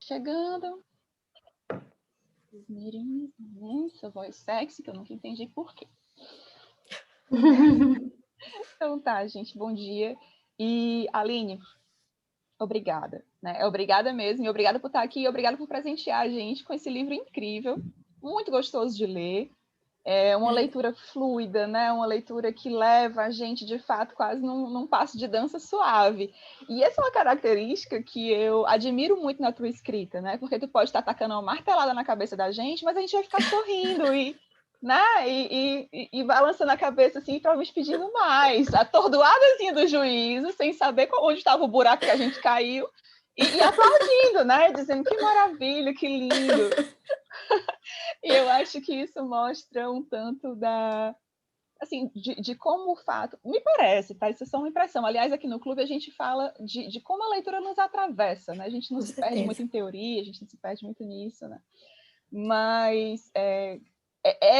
Chegando. Os mirins, essa voz sexy, que eu nunca entendi por quê. Então tá, gente, bom dia. E, Aline, obrigada, né? Obrigada mesmo, e obrigada por estar aqui, e obrigada por presentear a gente com esse livro incrível, muito gostoso de ler. É uma leitura fluida, né? Uma leitura que leva a gente, de fato, quase num passo de dança suave. E essa é uma característica que eu admiro muito na tua escrita, né? Porque tu pode estar tacando uma martelada na cabeça da gente, mas a gente vai ficar sorrindo né? E balançando a cabeça assim, provavelmente pedindo mais, atordoadazinha do juízo, sem saber onde estava o buraco que a gente caiu, e aplaudindo, né? Dizendo que maravilha, que lindo. E eu acho que isso mostra um tanto assim, de como o fato... Me parece, tá? Isso é só uma impressão. Aliás, aqui no clube a gente fala de como a leitura nos atravessa, né? A gente não Com se perde certeza. muito em teoria, a gente não se perde muito nisso, né? Mas é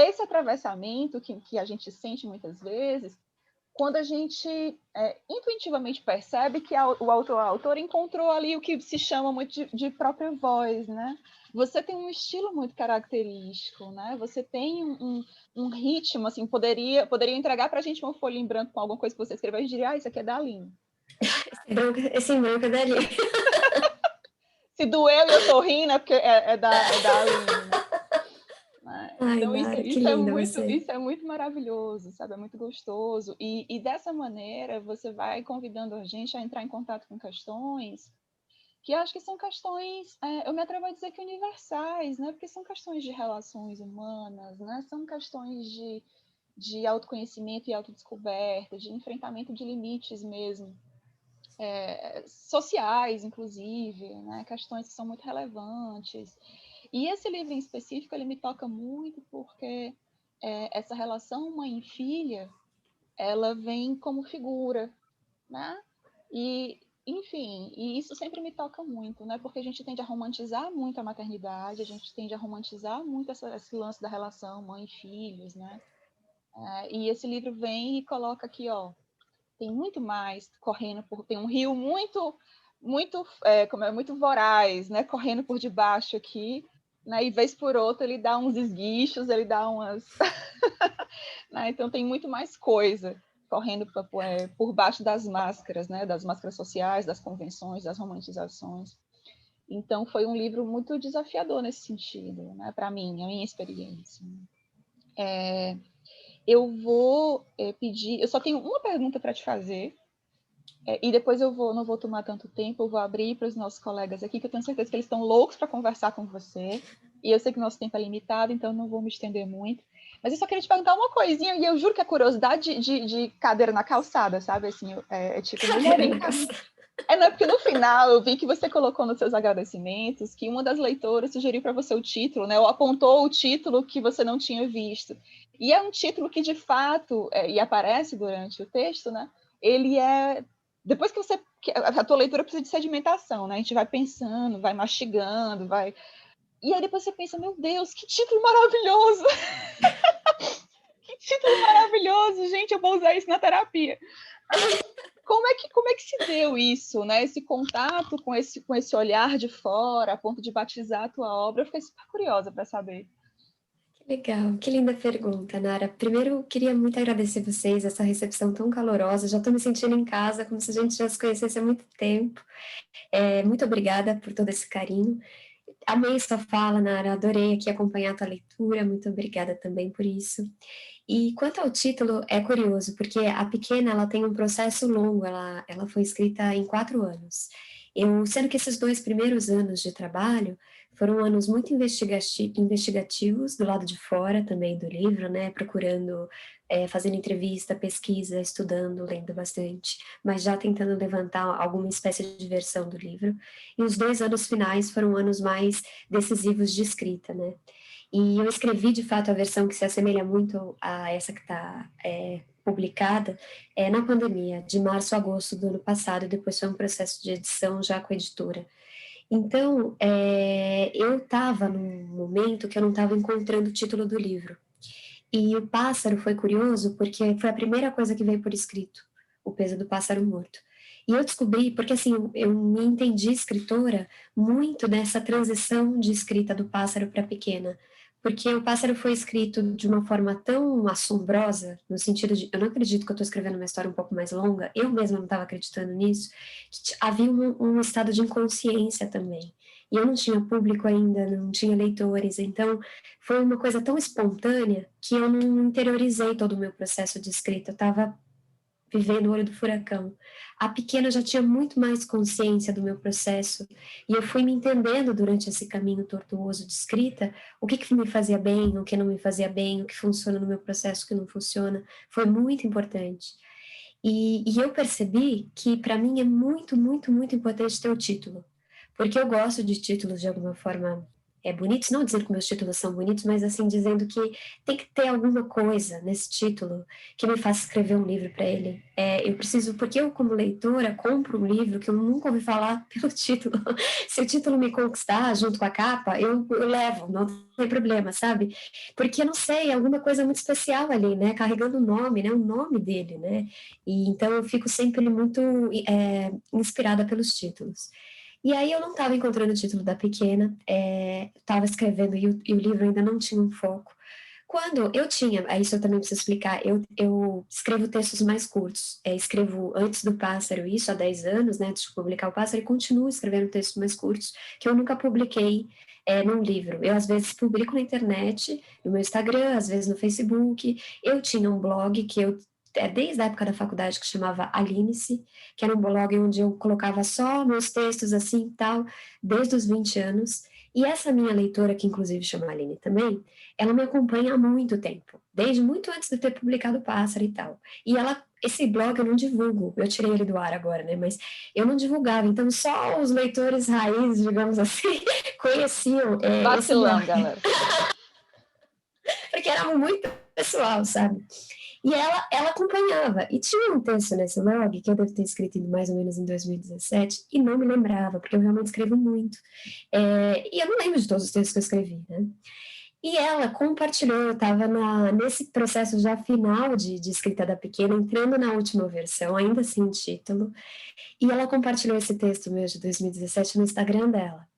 esse atravessamento que a gente sente muitas vezes quando a gente intuitivamente percebe que o autor, a autora encontrou ali o que se chama muito de própria voz, né? Você tem um estilo muito característico, né? Você tem um ritmo, assim, poderia entregar para a gente uma folha em branco com alguma coisa que você escreveu, a gente diria, isso aqui é da Aline. Esse branco é da Aline. Se doeu e eu tô rindo, é porque é da Aline, né? Ai, Então, Nara, que linda você. isso é muito maravilhoso, sabe? É muito gostoso. E dessa maneira, você vai convidando a gente a entrar em contato com questões que acho que são questões, eu me atrevo a dizer que universais, né? Porque são questões de relações humanas, né? São questões de autoconhecimento e autodescoberta, de enfrentamento de limites mesmo, sociais, inclusive, né? Questões que são muito relevantes. E esse livro em específico, ele me toca muito porque essa relação mãe e filha, ela vem como figura, né? E, enfim, e isso sempre me toca muito, né? Porque a gente tende a romantizar muito a maternidade, a gente tende a romantizar muito esse lance da relação mãe e filhos, né? E esse livro vem e coloca aqui, ó, tem muito mais correndo tem um rio muito voraz, né? Correndo por debaixo aqui, né? E vez por outra ele dá uns esguichos, ele dá umas, né? Então tem muito mais coisa correndo por baixo das máscaras, né? Das máscaras sociais, das convenções, das romantizações. Então foi um livro muito desafiador nesse sentido, né? Para mim, a minha experiência. Eu vou pedir, eu só tenho uma pergunta para te fazer, e depois não vou tomar tanto tempo, eu vou abrir para os nossos colegas aqui, que eu tenho certeza que eles estão loucos para conversar com você, e eu sei que o nosso tempo é limitado, então não vou me estender muito. Mas eu só queria te perguntar uma coisinha, e eu juro que é curiosidade de cadeira na calçada, sabe? Assim, tipo, Cadeira na calçada. Não, porque no final eu vi que você colocou nos seus agradecimentos que uma das leitoras sugeriu para você o título, né? Ou apontou o título que você não tinha visto. E é um título que, de fato, e aparece durante o texto, né? Ele é... Depois que você... A tua leitura precisa de sedimentação, né? A gente vai pensando, vai mastigando, vai... E aí depois você pensa, meu Deus, que título maravilhoso! Que título maravilhoso! Gente, eu vou usar isso na terapia. Como é que se deu isso, né? Esse contato com esse olhar de fora, a ponto de batizar a tua obra? Eu fiquei super curiosa para saber. Que legal, que linda pergunta, Nara. Primeiro, queria muito agradecer vocês, essa recepção tão calorosa. Já estou me sentindo em casa, como se a gente já se conhecesse há muito tempo. Muito obrigada por todo esse carinho. Amei sua fala, Nara, adorei aqui acompanhar a tua leitura, muito obrigada também por isso. E quanto ao título, é curioso, porque a pequena, ela tem um processo longo, ela foi escrita em 4 anos. Sendo que esses 2 primeiros anos de trabalho foram anos muito investigativos, do lado de fora também do livro, né, procurando, fazendo entrevista, pesquisa, estudando, lendo bastante, mas já tentando levantar alguma espécie de versão do livro. E os 2 anos finais foram anos mais decisivos de escrita, né. E eu escrevi, de fato, a versão que se assemelha muito a essa que está publicada na pandemia, de março a agosto do ano passado, e depois foi um processo de edição já com a editora. Então, eu estava num momento que eu não estava encontrando o título do livro. E o pássaro foi curioso, porque foi a primeira coisa que veio por escrito, O Peso do Pássaro Morto. E eu descobri, porque assim, eu me entendi escritora muito nessa transição de escrita do Pássaro para Pequena, porque o Pássaro foi escrito de uma forma tão assombrosa, no sentido de, eu não acredito que eu estou escrevendo uma história um pouco mais longa, eu mesma não estava acreditando nisso, que havia um estado de inconsciência também. E eu não tinha público ainda, não tinha leitores, então foi uma coisa tão espontânea que eu não interiorizei todo o meu processo de escrita, eu estava vivendo o olho do furacão. A pequena já tinha muito mais consciência do meu processo e eu fui me entendendo durante esse caminho tortuoso de escrita, o que me fazia bem, o que não me fazia bem, o que funciona no meu processo, o que não funciona. Foi muito importante. E eu percebi que para mim é muito, muito, muito importante ter o título, porque eu gosto de títulos de alguma forma bonitos, não dizendo que meus títulos são bonitos, mas assim, dizendo que tem que ter alguma coisa nesse título que me faça escrever um livro para ele. Eu preciso, porque eu, como leitora, compro um livro que eu nunca ouvi falar pelo título. Se o título me conquistar junto com a capa, eu levo, não tem problema, sabe? Porque eu não sei, é alguma coisa muito especial ali, né? Carregando o nome, né? O nome dele, né? E então eu fico sempre muito inspirada pelos títulos. E aí eu não estava encontrando o título da pequena, estava escrevendo e o livro ainda não tinha um foco. Quando eu tinha, isso eu também preciso explicar, eu escrevo textos mais curtos, escrevo antes do Pássaro, isso há 10 anos, né, antes de publicar o Pássaro, e continuo escrevendo textos mais curtos, que eu nunca publiquei num livro. Eu, às vezes, publico na internet, no meu Instagram, às vezes no Facebook. Eu tinha um blog que desde a época da faculdade, que chamava Aline-se, que era um blog onde eu colocava só meus textos assim e tal, desde os 20 anos. E essa minha leitora, que inclusive chama Aline também, ela me acompanha há muito tempo, desde muito antes de eu ter publicado o Pássaro e tal. E esse blog eu não divulgo, eu tirei ele do ar agora, né? Mas eu não divulgava, então só os leitores raízes, digamos assim, conheciam esse Vacilão, blog, galera. porque era muito pessoal, sabe? E ela acompanhava. E tinha um texto nesse blog que eu devo ter escrito mais ou menos em 2017 e não me lembrava, porque eu realmente escrevo muito. E eu não lembro de todos os textos que eu escrevi, né? E ela compartilhou, eu estava nesse processo já final de escrita da pequena, entrando na última versão, ainda sem título, e ela compartilhou esse texto meu de 2017 no Instagram dela,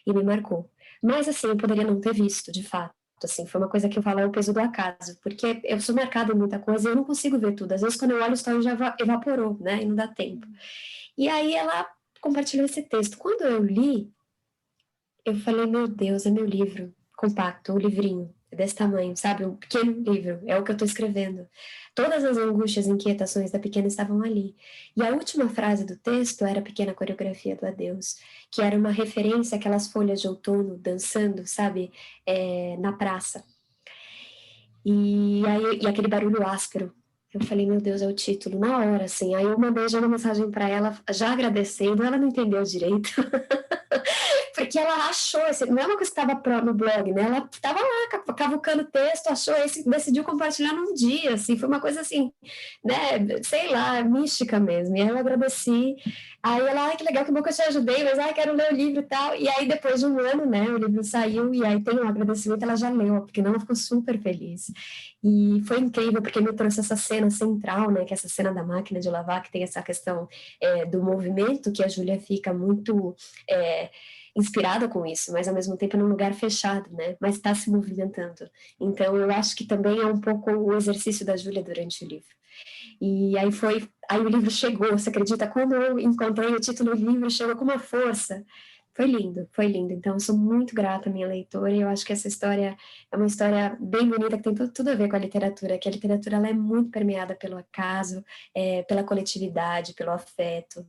e me marcou. Mas assim, eu poderia não ter visto, de fato. Assim, foi uma coisa que eu falo, é o peso do acaso, porque eu sou marcada em muita coisa e eu não consigo ver tudo. Às vezes, quando eu olho, o story já evaporou, né? E não dá tempo. E aí ela compartilhou esse texto. Quando eu li, eu falei, meu Deus, é meu livro compacto, o livrinho desse tamanho, sabe? Um pequeno livro, é o que eu estou escrevendo. Todas as angústias e inquietações da pequena estavam ali. E a última frase do texto era a pequena coreografia do adeus, que era uma referência àquelas folhas de outono dançando, sabe? Na praça. E aquele barulho áspero. Eu falei, meu Deus, é o título, na hora, assim. Aí eu mandei já uma mensagem para ela, já agradecendo, ela não entendeu direito. Porque ela achou, não é uma coisa que estava no blog, né? Ela estava lá cavucando texto, achou esse, decidiu compartilhar num dia, assim, foi uma coisa assim, né? Sei lá, mística mesmo. E aí eu agradeci. Aí ela, ai, que legal, que bom que eu te ajudei, mas ai, quero ler o livro e tal. E aí depois de um ano, né, o livro saiu e aí tem um agradecimento, ela já leu, porque não, ela ficou super feliz. E foi incrível, porque me trouxe essa cena central, né, que é essa cena da máquina de lavar, que tem essa questão do movimento, que a Júlia fica muito inspirada com isso, mas ao mesmo tempo num lugar fechado, né? Mas está se movimentando. Então eu acho que também é um pouco o exercício da Júlia durante o livro. E aí o livro chegou, você acredita? Quando eu encontrei o título do livro, chegou com uma força. Foi lindo, foi lindo. Então eu sou muito grata à minha leitora e eu acho que essa história é uma história bem bonita que tem tudo a ver com a literatura, que a literatura ela é muito permeada pelo acaso, pela coletividade, pelo afeto.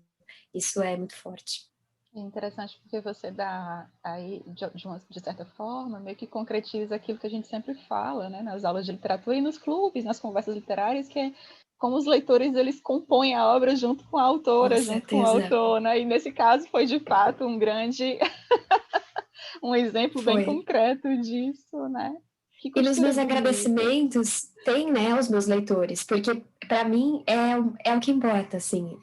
Isso é muito forte. É interessante porque você dá aí, de certa forma, meio que concretiza aquilo que a gente sempre fala, né, nas aulas de literatura e nos clubes, nas conversas literárias, que é como os leitores eles compõem a obra junto com a autora, Com junto com o certeza. autor, né? E nesse caso foi de fato um grande, um exemplo bem Foi. concreto disso, né? Que E nos costura meus bonita. agradecimentos tem, né, os meus leitores, porque para mim é o que importa, assim.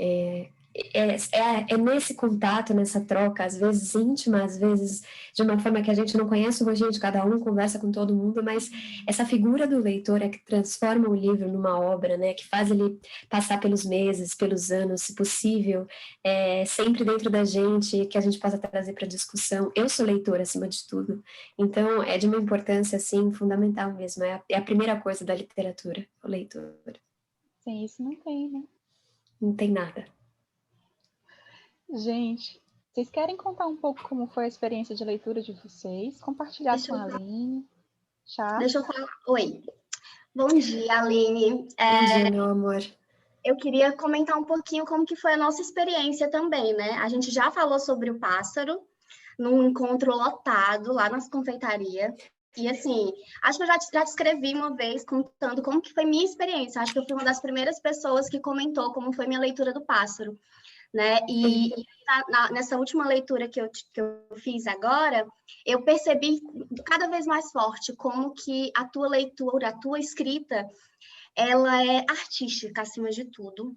é nesse contato, nessa troca, às vezes íntima, às vezes de uma forma que a gente não conhece o rostinho de cada um, conversa com todo mundo, mas essa figura do leitor é que transforma o livro numa obra, né? Que faz ele passar pelos meses, pelos anos, se possível, sempre dentro da gente, que a gente possa trazer para discussão. Eu sou leitora, acima de tudo, então é de uma importância, assim, fundamental mesmo. É a primeira coisa da literatura, o leitor. Sem isso não tem, né? Não tem nada. Gente, vocês querem contar um pouco como foi a experiência de leitura de vocês? Compartilhar com a Aline? Deixa eu falar. Oi. Bom dia, Aline. Bom dia, meu amor. Eu queria comentar um pouquinho como que foi a nossa experiência também, né? A gente já falou sobre o pássaro num encontro lotado lá na confeitaria. E assim, acho que eu já te escrevi uma vez contando como que foi minha experiência. Acho que eu fui uma das primeiras pessoas que comentou como foi minha leitura do pássaro, né? E nessa última leitura que eu fiz agora, eu percebi cada vez mais forte como que a tua leitura, a tua escrita, ela é artística acima de tudo.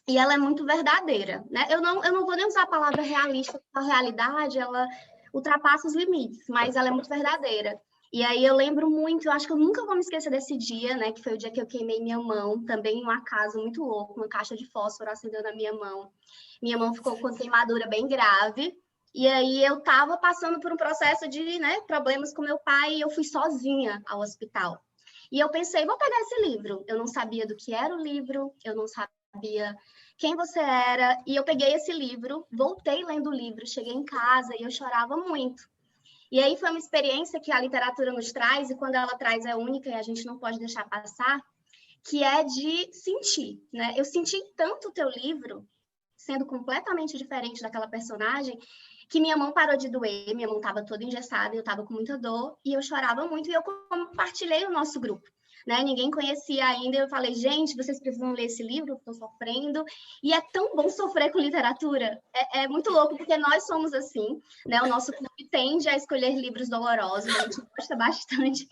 E ela é muito verdadeira, né? Eu não vou nem usar a palavra realista, porque a realidade, ela ultrapassa os limites, mas ela é muito verdadeira. E aí eu lembro muito, eu acho que eu nunca vou me esquecer desse dia, né? Que foi o dia que eu queimei minha mão, também em um acaso muito louco, uma caixa de fósforo acendeu na minha mão. Minha mão ficou com queimadura bem grave. E aí eu estava passando por um processo de, né, problemas com meu pai e eu fui sozinha ao hospital. E eu pensei, vou pegar esse livro. Eu não sabia do que era o livro, eu não sabia quem você era. E eu peguei esse livro, voltei lendo o livro, cheguei em casa e eu chorava muito. E aí foi uma experiência que a literatura nos traz, e quando ela traz é única e a gente não pode deixar passar, que é de sentir, né? Eu senti tanto o teu livro, sendo completamente diferente daquela personagem, que minha mão parou de doer, minha mão estava toda engessada, eu estava com muita dor, e eu chorava muito, e eu compartilhei o nosso grupo. Né? Ninguém conhecia ainda, eu falei, gente, vocês precisam ler esse livro, eu estou sofrendo, e é tão bom sofrer com literatura, é muito louco, porque nós somos assim, né? O nosso clube tende a escolher livros dolorosos, a gente gosta bastante,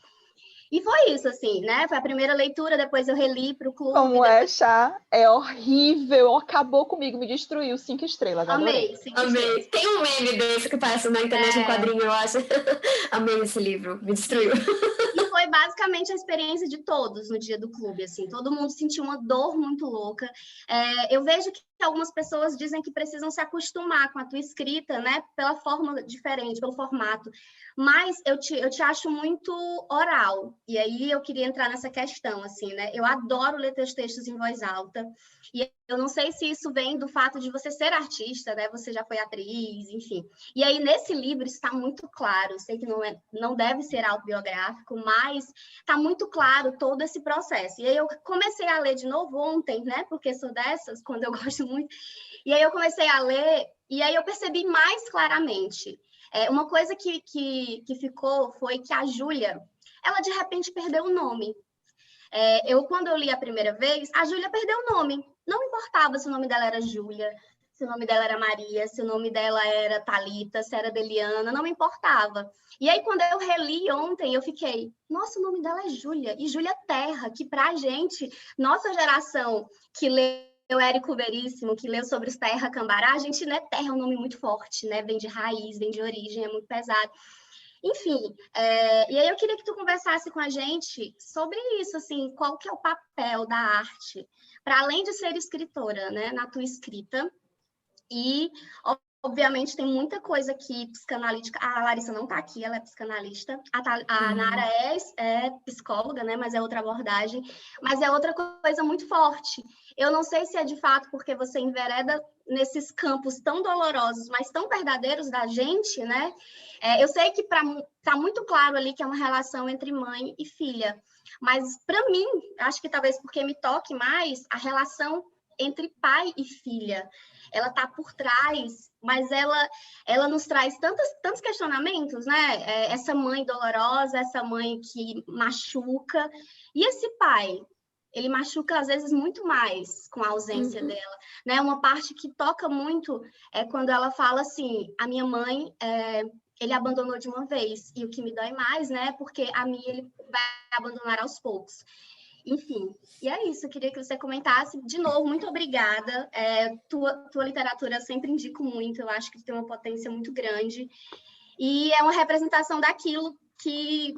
e foi isso, assim, né? Foi a primeira leitura, depois eu reli para o clube. Como é, Chá? É horrível, acabou comigo, me destruiu 5 estrelas, adorei. Amei. Tem um meme desse que passa na internet, um quadrinho, eu acho. Amei esse livro, me destruiu. E foi basicamente a experiência de todos no dia do clube, assim, todo mundo sentiu uma dor muito louca. Eu vejo que algumas pessoas dizem que precisam se acostumar com a tua escrita, né, pela forma diferente, pelo formato, mas eu te acho muito oral, e aí eu queria entrar nessa questão, assim, né, eu adoro ler teus textos em voz alta, e eu não sei se isso vem do fato de você ser artista, né, você já foi atriz, enfim, e aí nesse livro está muito claro, eu sei que não deve ser autobiográfico, mas está muito claro todo esse processo, e aí eu comecei a ler de novo ontem, né, porque sou dessas, quando eu gosto muito, e aí eu comecei a ler, e aí eu percebi mais claramente. Uma coisa que ficou foi que a Júlia, ela de repente perdeu o nome. Quando eu li a primeira vez, a Júlia perdeu o nome. Não importava se o nome dela era Júlia, se o nome dela era Maria, se o nome dela era Thalita, se era Deliana, não me importava. E aí, quando eu reli ontem, eu fiquei, nossa, o nome dela é Júlia, e Júlia Terra, que pra gente, nossa geração que leu Érico Veríssimo, que leu sobre os Terra Cambará, a gente, né, Terra é um nome muito forte, né, vem de raiz, vem de origem, é muito pesado. Enfim, e aí eu queria que tu conversasse com a gente sobre isso, assim, qual que é o papel da arte, para além de ser escritora, né, na tua escrita, e, obviamente, tem muita coisa aqui psicanalítica. A Larissa não está aqui, ela é psicanalista. A Nara é psicóloga, né? Mas é outra abordagem. Mas é outra coisa muito forte. Eu não sei se é de fato porque você envereda nesses campos tão dolorosos, mas tão verdadeiros da gente, né? Eu sei que tá muito claro ali que é uma relação entre mãe e filha. Mas, para mim, acho que talvez porque me toque mais, a relação entre pai e filha. Ela está por trás, mas ela nos traz tantos questionamentos, né? Essa mãe dolorosa, essa mãe que machuca. E esse pai, ele machuca, às vezes, muito mais com a ausência dela. Né? Uma parte que toca muito é quando ela fala assim, a minha mãe, ele abandonou de uma vez. E o que me dói mais, né? Porque a mim ele vai abandonar aos poucos. Enfim, e é isso, eu queria que você comentasse. De novo, muito obrigada. Tua literatura eu sempre indico muito, eu acho que tem uma potência muito grande. E é uma representação daquilo que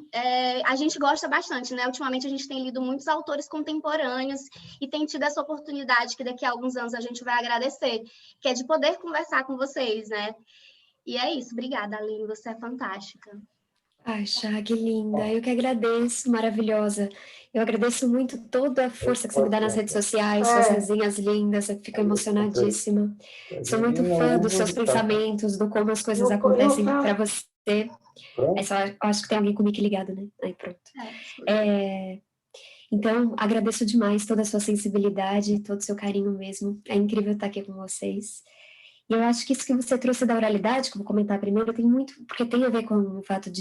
a gente gosta bastante, né? Ultimamente a gente tem lido muitos autores contemporâneos e tem tido essa oportunidade que daqui a alguns anos a gente vai agradecer, que é de poder conversar com vocês, né? E é isso, obrigada, Aline, você é fantástica. Ai, Chá, que linda. Eu que agradeço, maravilhosa. Eu agradeço muito toda a força que você me dá nas redes sociais, suas resenhas lindas, eu fico emocionadíssima. Sou muito fã dos seus pensamentos, do como as coisas acontecem para você. Eu acho que tem alguém comigo ligado, né? Aí pronto. Então, agradeço demais toda a sua sensibilidade, todo o seu carinho mesmo. É incrível estar aqui com vocês. E eu acho que isso que você trouxe da oralidade, que eu vou comentar primeiro, tem muito, porque tem a ver com o fato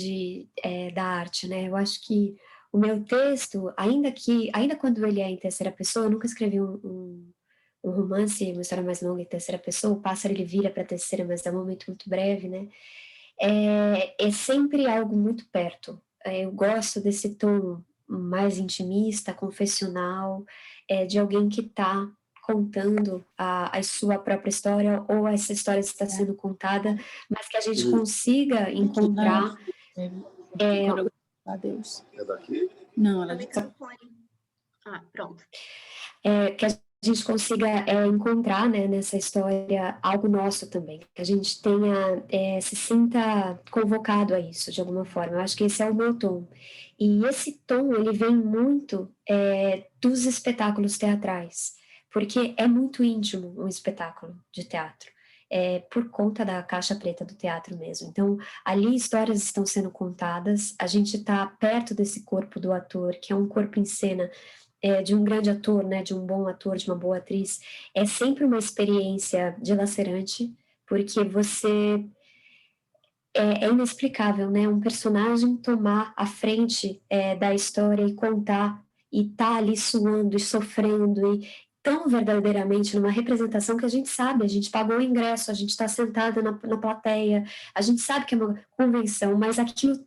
da arte, né? Eu acho que o meu texto, ainda quando ele é em terceira pessoa, eu nunca escrevi um romance, uma história mais longa em terceira pessoa, o pássaro ele vira para a terceira, mas é um momento muito breve, né? É sempre algo muito perto. Eu gosto desse tom mais intimista, confessional, de alguém que está contando a sua própria história, ou essa história está sendo contada, mas que a gente consiga encontrar... Adeus. É daqui? Não, ela é de cá. Pronto. Que a gente consiga encontrar, né, nessa história algo nosso também, que a gente tenha, se sinta convocado a isso de alguma forma. Eu acho que esse é o meu tom. E esse tom, ele vem muito dos espetáculos teatrais, porque é muito íntimo um espetáculo de teatro. Por conta da caixa preta do teatro mesmo. Então, ali histórias estão sendo contadas, a gente está perto desse corpo do ator, que é um corpo em cena, de um grande ator, né, de um bom ator, de uma boa atriz, é sempre uma experiência dilacerante, porque você... É inexplicável, né, um personagem tomar a frente da história e contar, e tá ali suando e sofrendo, e tão verdadeiramente numa representação que a gente sabe, a gente pagou o ingresso, a gente está sentada na plateia, a gente sabe que é uma convenção, mas aquilo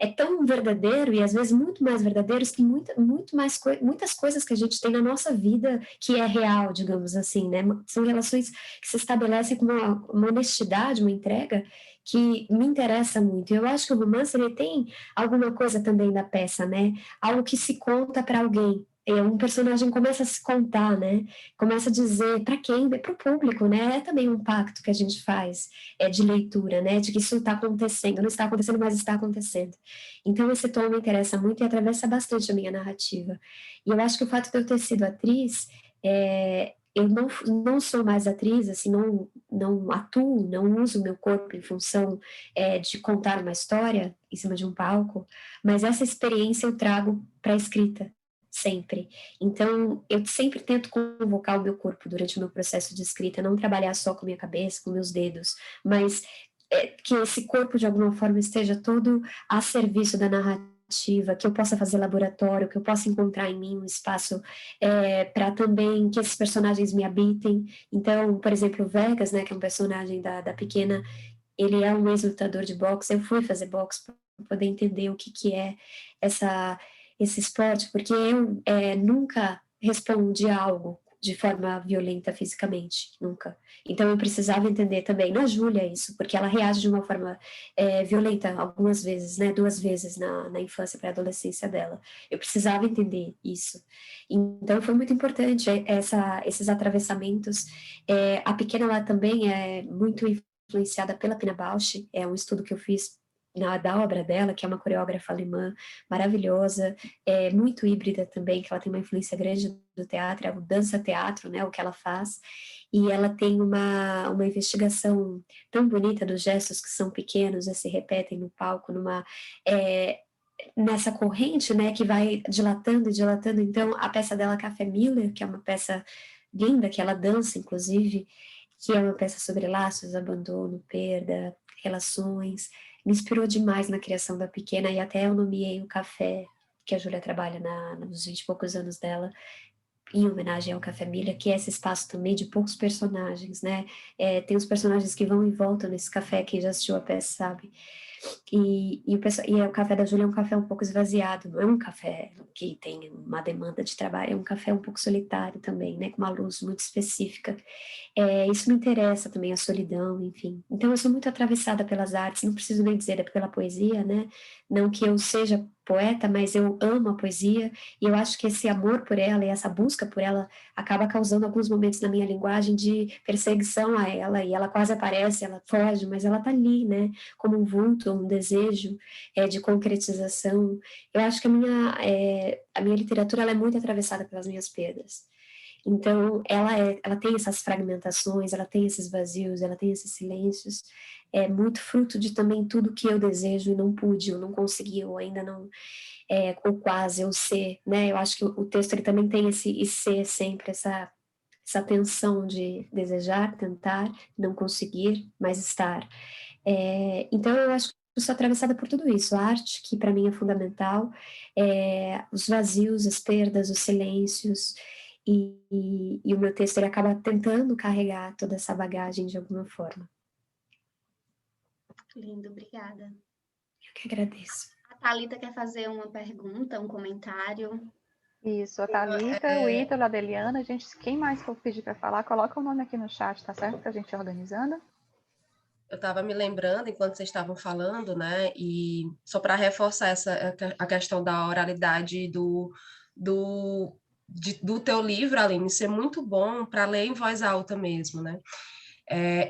é tão verdadeiro, e às vezes muito mais verdadeiro que muitas coisas que a gente tem na nossa vida que é real, digamos assim, né? São relações que se estabelecem com uma honestidade, uma entrega que me interessa muito. Eu acho que o romance ele tem alguma coisa também da peça, né? Algo que se conta para alguém. Um personagem começa a se contar, né? Começa a dizer para quem? Para o público, né? É também um pacto que a gente faz de leitura, né? De que isso está acontecendo, não está acontecendo, mas está acontecendo. Então esse tom me interessa muito e atravessa bastante a minha narrativa. E eu acho que o fato de eu ter sido atriz, eu não sou mais atriz, assim, não atuo, não uso o meu corpo em função de contar uma história em cima de um palco, mas essa experiência eu trago para a escrita, sempre. Então, eu sempre tento convocar o meu corpo durante o meu processo de escrita, não trabalhar só com a minha cabeça, com meus dedos, mas que esse corpo, de alguma forma, esteja todo a serviço da narrativa, que eu possa fazer laboratório, que eu possa encontrar em mim um espaço para também que esses personagens me habitem. Então, por exemplo, o Vegas, né, que é um personagem da pequena, ele é um ex-lutador de boxe. Eu fui fazer boxe para poder entender o que é esse esporte, porque eu nunca respondi a algo de forma violenta fisicamente, nunca. Então eu precisava entender também, na Júlia isso, porque ela reage de uma forma violenta algumas vezes, né, 2 vezes na infância para a adolescência dela. Eu precisava entender isso. Então foi muito importante esses atravessamentos. A pequena lá também é muito influenciada pela Pina Bausch, é um estudo que eu fiz da obra dela, que é uma coreógrafa alemã maravilhosa, muito híbrida também, que ela tem uma influência grande do teatro, é o dança-teatro, né, o que ela faz, e ela tem uma investigação tão bonita dos gestos que são pequenos e se repetem no palco, nessa corrente, né, que vai dilatando e dilatando. Então, a peça dela, Café Miller, que é uma peça linda, que ela dança, inclusive, que é uma peça sobre laços, abandono, perda, relações, me inspirou demais na criação da pequena, e até eu nomeei o café que a Júlia trabalha nos 20 e poucos anos dela, em homenagem ao Café Milha, que é esse espaço também de poucos personagens, né? Tem os personagens que vão e voltam nesse café, quem já assistiu a peça sabe. O café da Júlia é um café um pouco esvaziado, não é um café que tem uma demanda de trabalho, é um café um pouco solitário também, né, com uma luz muito específica. Isso me interessa também, a solidão, enfim. Então eu sou muito atravessada pelas artes, não preciso nem dizer, é pela poesia, né, não que eu seja poeta, mas eu amo a poesia, e eu acho que esse amor por ela e essa busca por ela acaba causando alguns momentos na minha linguagem de perseguição a ela, e ela quase aparece, ela foge, mas ela tá ali, né, como um vulto, um desejo de concretização. Eu acho que a minha literatura ela é muito atravessada pelas minhas perdas. Então, ela tem essas fragmentações, ela tem esses vazios, ela tem esses silêncios, é muito fruto de também tudo que eu desejo e não pude, ou não consegui, ou ainda não, ou quase, ou ser, né? Eu acho que o texto ele também tem esse e ser sempre, essa tensão de desejar, tentar, não conseguir, mas estar. Então, eu acho que eu sou atravessada por tudo isso, a arte, que para mim é fundamental, os vazios, as perdas, os silêncios, e o meu texto ele acaba tentando carregar toda essa bagagem de alguma forma. Lindo, obrigada. Eu que agradeço. A Thalita quer fazer uma pergunta, um comentário. Isso, a Thalita, o Ítalo, a Deliana, quem mais for pedir para falar, coloca o nome aqui no chat, tá certo? Para a gente ir organizando. Eu estava me lembrando, enquanto vocês estavam falando, né, e só para reforçar a questão da oralidade do teu livro, Aline, ser muito bom para ler em voz alta mesmo, né?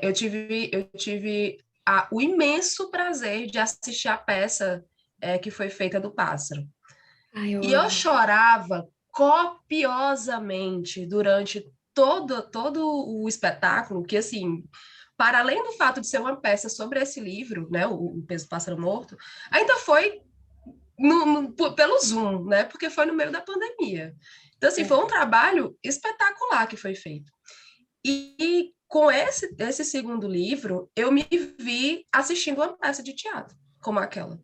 Eu tive o imenso prazer de assistir a peça que foi feita do Pássaro. Eu chorava copiosamente durante todo o espetáculo, que assim, para além do fato de ser uma peça sobre esse livro, né, o Peso do Pássaro Morto, ainda foi pelo Zoom, né, porque foi no meio da pandemia. Então, assim, foi um trabalho espetacular que foi feito. E com esse segundo livro, eu me vi assistindo uma peça de teatro, como aquela.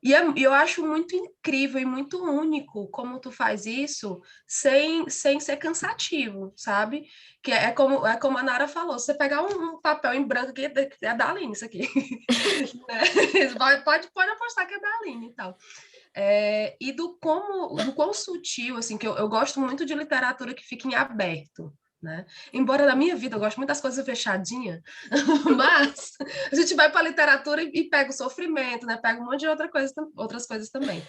E eu acho muito incrível e muito único como tu faz isso sem ser cansativo, sabe? Que é como a Nara falou, você pegar um papel em branco aqui, é da Aline isso aqui. pode apostar que é da Aline e tal. E do quão sutil, assim, que eu gosto muito de literatura que fica em aberto. Né? Embora na minha vida eu gosto muito das coisas fechadinhas, mas a gente vai para a literatura e pega o sofrimento, né? Pega um monte de outras coisas também.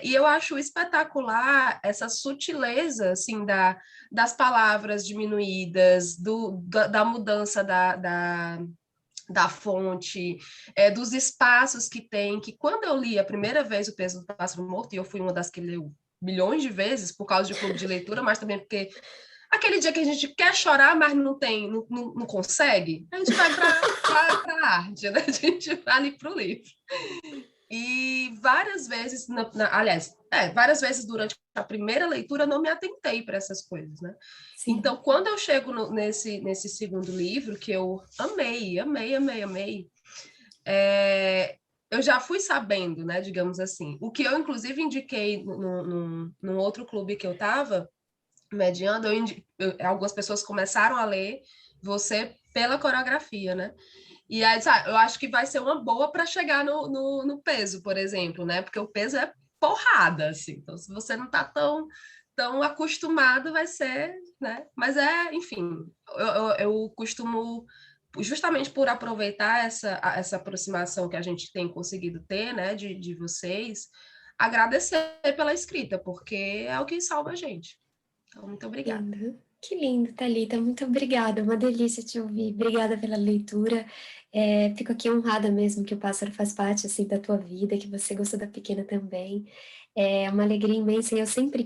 E eu acho espetacular essa sutileza assim, das palavras diminuídas, da mudança da fonte, dos espaços que tem, que quando eu li a primeira vez O Peso do Pássaro Morto, e eu fui uma das que leu milhões de vezes por causa de clube de leitura, mas também porque aquele dia que a gente quer chorar, mas não consegue, a gente vai para a arte, né? A gente vai ali para o livro. E várias vezes, várias vezes durante a primeira leitura, eu não me atentei para essas coisas, né? Sim. Então, quando eu chego nesse segundo livro, que eu amei, eu já fui sabendo, né, digamos assim. O que eu, inclusive, indiquei num outro clube que eu estava, mediando, algumas pessoas começaram a ler você pela coreografia, né? E aí, eu acho que vai ser uma boa para chegar no peso, por exemplo, né? Porque o peso é porrada, assim. Então, se você não está tão acostumado, vai ser, né? Mas enfim, eu costumo, justamente por aproveitar essa aproximação que a gente tem conseguido ter, né, de vocês, agradecer pela escrita, porque é o que salva a gente. Então, muito obrigada. Lindo. Que lindo, Thalita. Muito obrigada. Uma delícia te ouvir. Obrigada pela leitura. Fico aqui honrada mesmo que o pássaro faz parte assim da tua vida, que você gostou da pequena também. É uma alegria imensa e eu sempre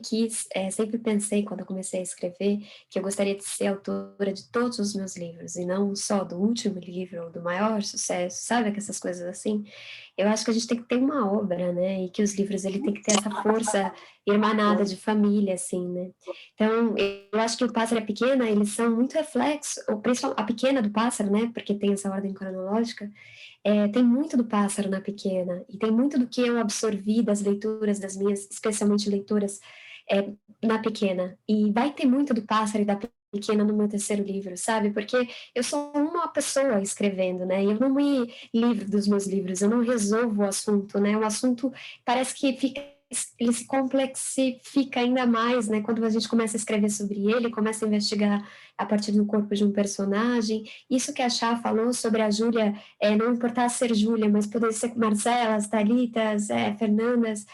sempre pensei quando eu comecei a escrever que eu gostaria de ser autora de todos os meus livros e não só do último livro ou do maior sucesso, sabe? Essas coisas assim. Eu acho que a gente tem que ter uma obra, né? E que os livros ele tem que ter essa força irmanada de família, assim, né? Então, eu acho que o Pássaro e a Pequena, eles são muito reflexo, ou principalmente a Pequena do Pássaro, né, porque tem essa ordem cronológica, tem muito do Pássaro na Pequena, e tem muito do que eu absorvi das leituras, das minhas, especialmente leituras na pequena. E vai ter muito do pássaro e da pequena no meu terceiro livro, sabe? Porque eu sou uma pessoa escrevendo, né? E eu não me livro dos meus livros, eu não resolvo o assunto, né? O assunto parece que ele se complexifica ainda mais, né? Quando a gente começa a escrever sobre ele, começa a investigar a partir do corpo de um personagem. Isso que a Chá falou sobre a Júlia, não importar ser Júlia, mas poder ser Marcelas, Thalitas, Fernandas,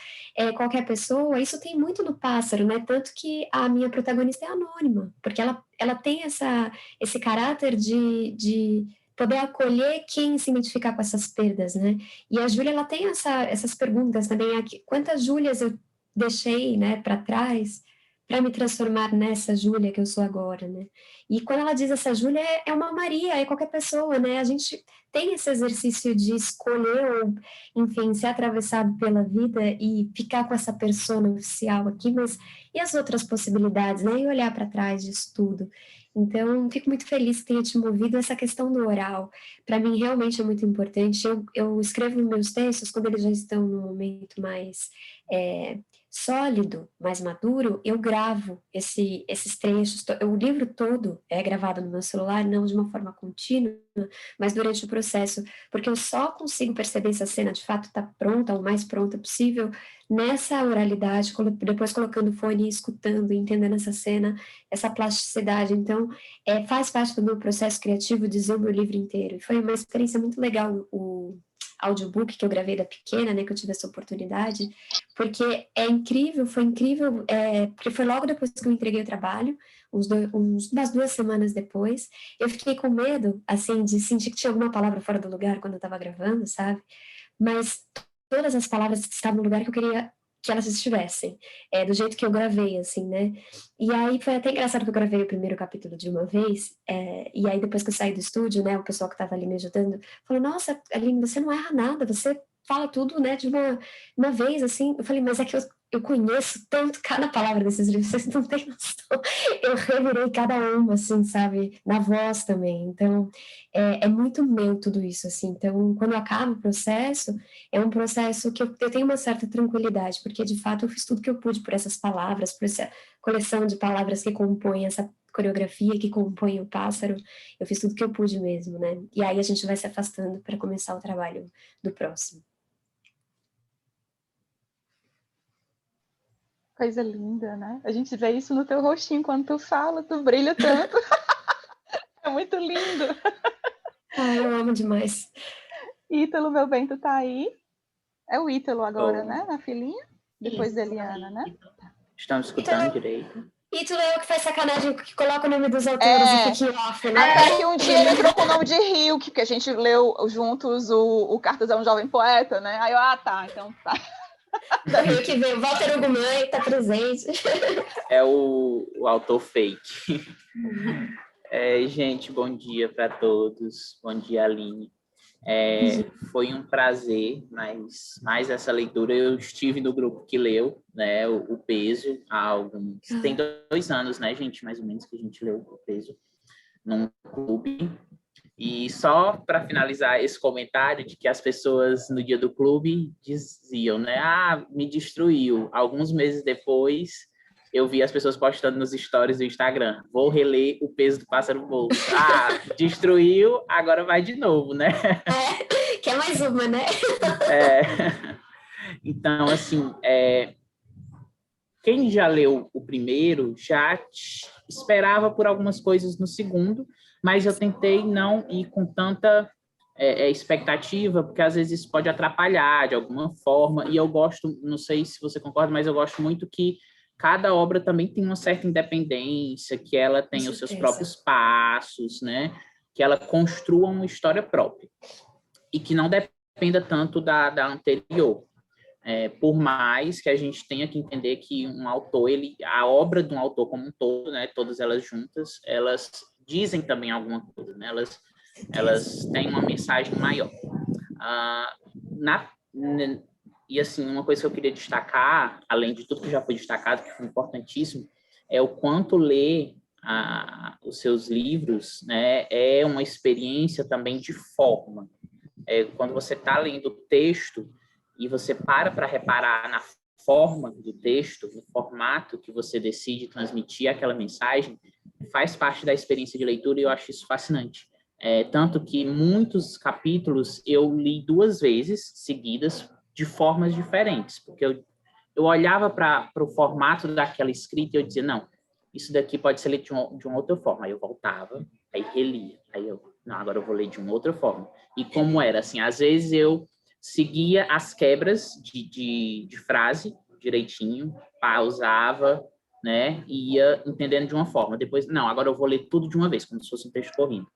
qualquer pessoa, isso tem muito no pássaro, né? Tanto que a minha protagonista é anônima, porque ela tem esse caráter de poder acolher quem se identificar com essas perdas, né? E a Júlia, ela tem essas perguntas também. Quantas Júlias eu deixei, né, para trás para me transformar nessa Júlia que eu sou agora, né? E quando ela diz essa Júlia, é uma Maria, é qualquer pessoa, né? A gente tem esse exercício de escolher ou, enfim, ser atravessado pela vida e ficar com essa persona oficial aqui, mas e as outras possibilidades, né? E olhar para trás disso tudo. Então, fico muito feliz que tenha te movido essa questão do oral. Para mim, realmente é muito importante. Eu escrevo meus textos quando eles já estão num momento mais sólido, mais maduro, eu gravo esses trechos. O livro todo é gravado no meu celular, não de uma forma contínua, mas durante o processo, porque eu só consigo perceber se a cena de fato está pronta, o mais pronta possível, nessa oralidade, depois colocando o fone e escutando, entendendo essa cena, essa plasticidade. Então, faz parte do meu processo criativo dizer o meu livro inteiro. E foi uma experiência muito legal o audiobook que eu gravei da pequena, né, que eu tive essa oportunidade, porque foi incrível, porque foi logo depois que eu entreguei o trabalho, umas 2 semanas depois, eu fiquei com medo, assim, de sentir que tinha alguma palavra fora do lugar quando eu estava gravando, sabe? Mas todas as palavras estavam no lugar que eu queria que elas estivessem, do jeito que eu gravei, assim, né? E aí foi até engraçado que eu gravei o primeiro capítulo de uma vez, e aí depois que eu saí do estúdio, né, o pessoal que estava ali me ajudando falou, nossa, Aline, você não erra nada, você fala tudo, né, de uma vez, assim. Eu falei, mas é que eu conheço tanto cada palavra desses livros, vocês não têm noção. Eu revirei cada uma, assim, sabe, na voz também. Então, é muito meu tudo isso, assim. Então, quando acaba o processo, é um processo que eu tenho uma certa tranquilidade, porque, de fato, eu fiz tudo que eu pude por essas palavras, por essa coleção de palavras que compõem essa coreografia, que compõe o pássaro. Eu fiz tudo que eu pude mesmo, né? E aí a gente vai se afastando para começar o trabalho do próximo. Coisa linda, né? A gente vê isso no teu rostinho quando tu fala, tu brilha tanto. É muito lindo. Eu amo demais. Ítalo, meu bem, tu tá aí? É o Ítalo agora, né? Na filinha? Depois da Eliana, né? Estamos escutando direito. Ítalo é o que faz sacanagem, que coloca o nome dos autores e fica em off, né? Até que um dia ele entrou com o nome de Hilke, porque a gente leu juntos o Cartas a um Jovem Poeta, né? Aí eu, tá, então tá. Do Rio que veio, Walter Ugumãe tá presente. É o autor fake. Gente, bom dia para todos. Bom dia, Aline. Foi um prazer, mas mais essa leitura. Eu estive no grupo que leu, né, o Peso, há alguns... Tem 2 anos, né, gente, mais ou menos, que a gente leu o Peso num clube. E só para finalizar esse comentário de que as pessoas no dia do clube diziam, né, me destruiu. Alguns meses depois, eu vi as pessoas postando nos stories do Instagram, vou reler O Peso do Pássaro Voa. Destruiu, agora vai de novo, né? Quer mais uma, né? Então, assim, quem já leu o primeiro já esperava por algumas coisas no segundo, mas eu tentei não ir com tanta expectativa, porque às vezes isso pode atrapalhar de alguma forma, e eu gosto, não sei se você concorda, mas eu gosto muito que cada obra também tem uma certa independência, que ela tem os seus próprios passos, né? Que ela construa uma história própria, e que não dependa tanto da anterior. Por mais que a gente tenha que entender que um autor, a obra de um autor como um todo, né, todas elas juntas, elas dizem também alguma coisa, né? Elas têm uma mensagem maior. E assim, uma coisa que eu queria destacar, além de tudo que já foi destacado, que foi importantíssimo, é o quanto ler os seus livros, né, é uma experiência também de forma. Quando você está lendo o texto e você para reparar na forma do texto, no formato que você decide transmitir aquela mensagem, faz parte da experiência de leitura e eu acho isso fascinante. Tanto que muitos capítulos eu li 2 vezes seguidas de formas diferentes, porque eu olhava para o formato daquela escrita e eu dizia, não, isso daqui pode ser lido de uma outra forma. Aí eu voltava, aí relia, aí não, agora eu vou ler de uma outra forma. E como era, assim, às vezes eu seguia as quebras de frase direitinho, pausava, né, e ia entendendo de uma forma. Depois, não, agora eu vou ler tudo de uma vez, como se fosse um texto corrido.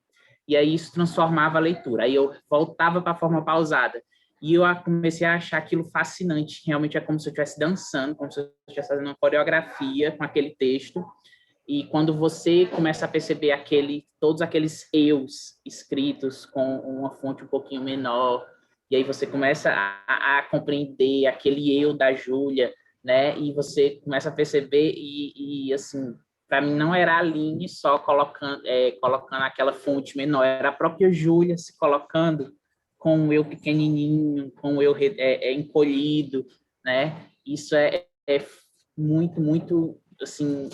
E aí isso transformava a leitura. Aí eu voltava para a forma pausada. E eu comecei a achar aquilo fascinante. Realmente é como se eu estivesse dançando, como se eu estivesse fazendo uma coreografia com aquele texto. E quando você começa a perceber todos aqueles eus escritos com uma fonte um pouquinho menor, e aí você começa a compreender aquele eu da Júlia, né? E você começa a perceber e assim, para mim não era a Aline só colocando aquela fonte menor, era a própria Júlia se colocando com o eu pequenininho, com o eu encolhido, né? Isso é muito, muito, assim,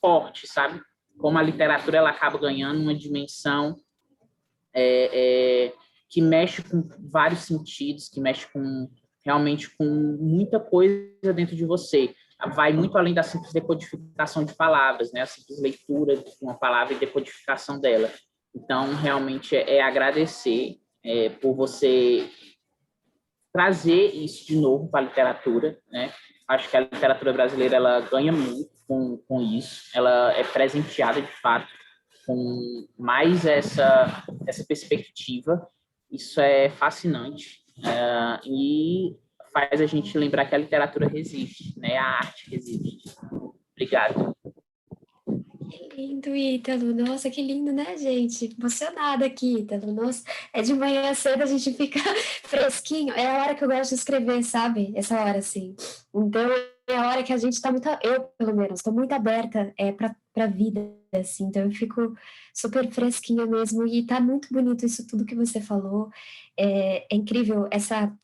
forte, sabe? Como a literatura ela acaba ganhando uma dimensão que mexe com vários sentidos, que mexe realmente com muita coisa dentro de você. Vai muito além da simples decodificação de palavras, né? A simples leitura de uma palavra e decodificação dela. Então, realmente, agradecer por você trazer isso de novo para a literatura, né? Acho que a literatura brasileira ela ganha muito com isso, ela é presenteada, de fato, com mais essa perspectiva. Isso é fascinante e faz a gente lembrar que a literatura resiste, né? A arte resiste. Obrigado. Que lindo, Ítalo. Nossa, que lindo, né, gente? Emocionada aqui, Ítalo. Nossa, de manhã cedo a gente fica fresquinho. É a hora que eu gosto de escrever, sabe? Essa hora, assim. Então, é a hora que a gente está muito... Eu, pelo menos, estou muito aberta para a vida, assim. Então, eu fico super fresquinha mesmo. E tá muito bonito isso tudo que você falou. É incrível essa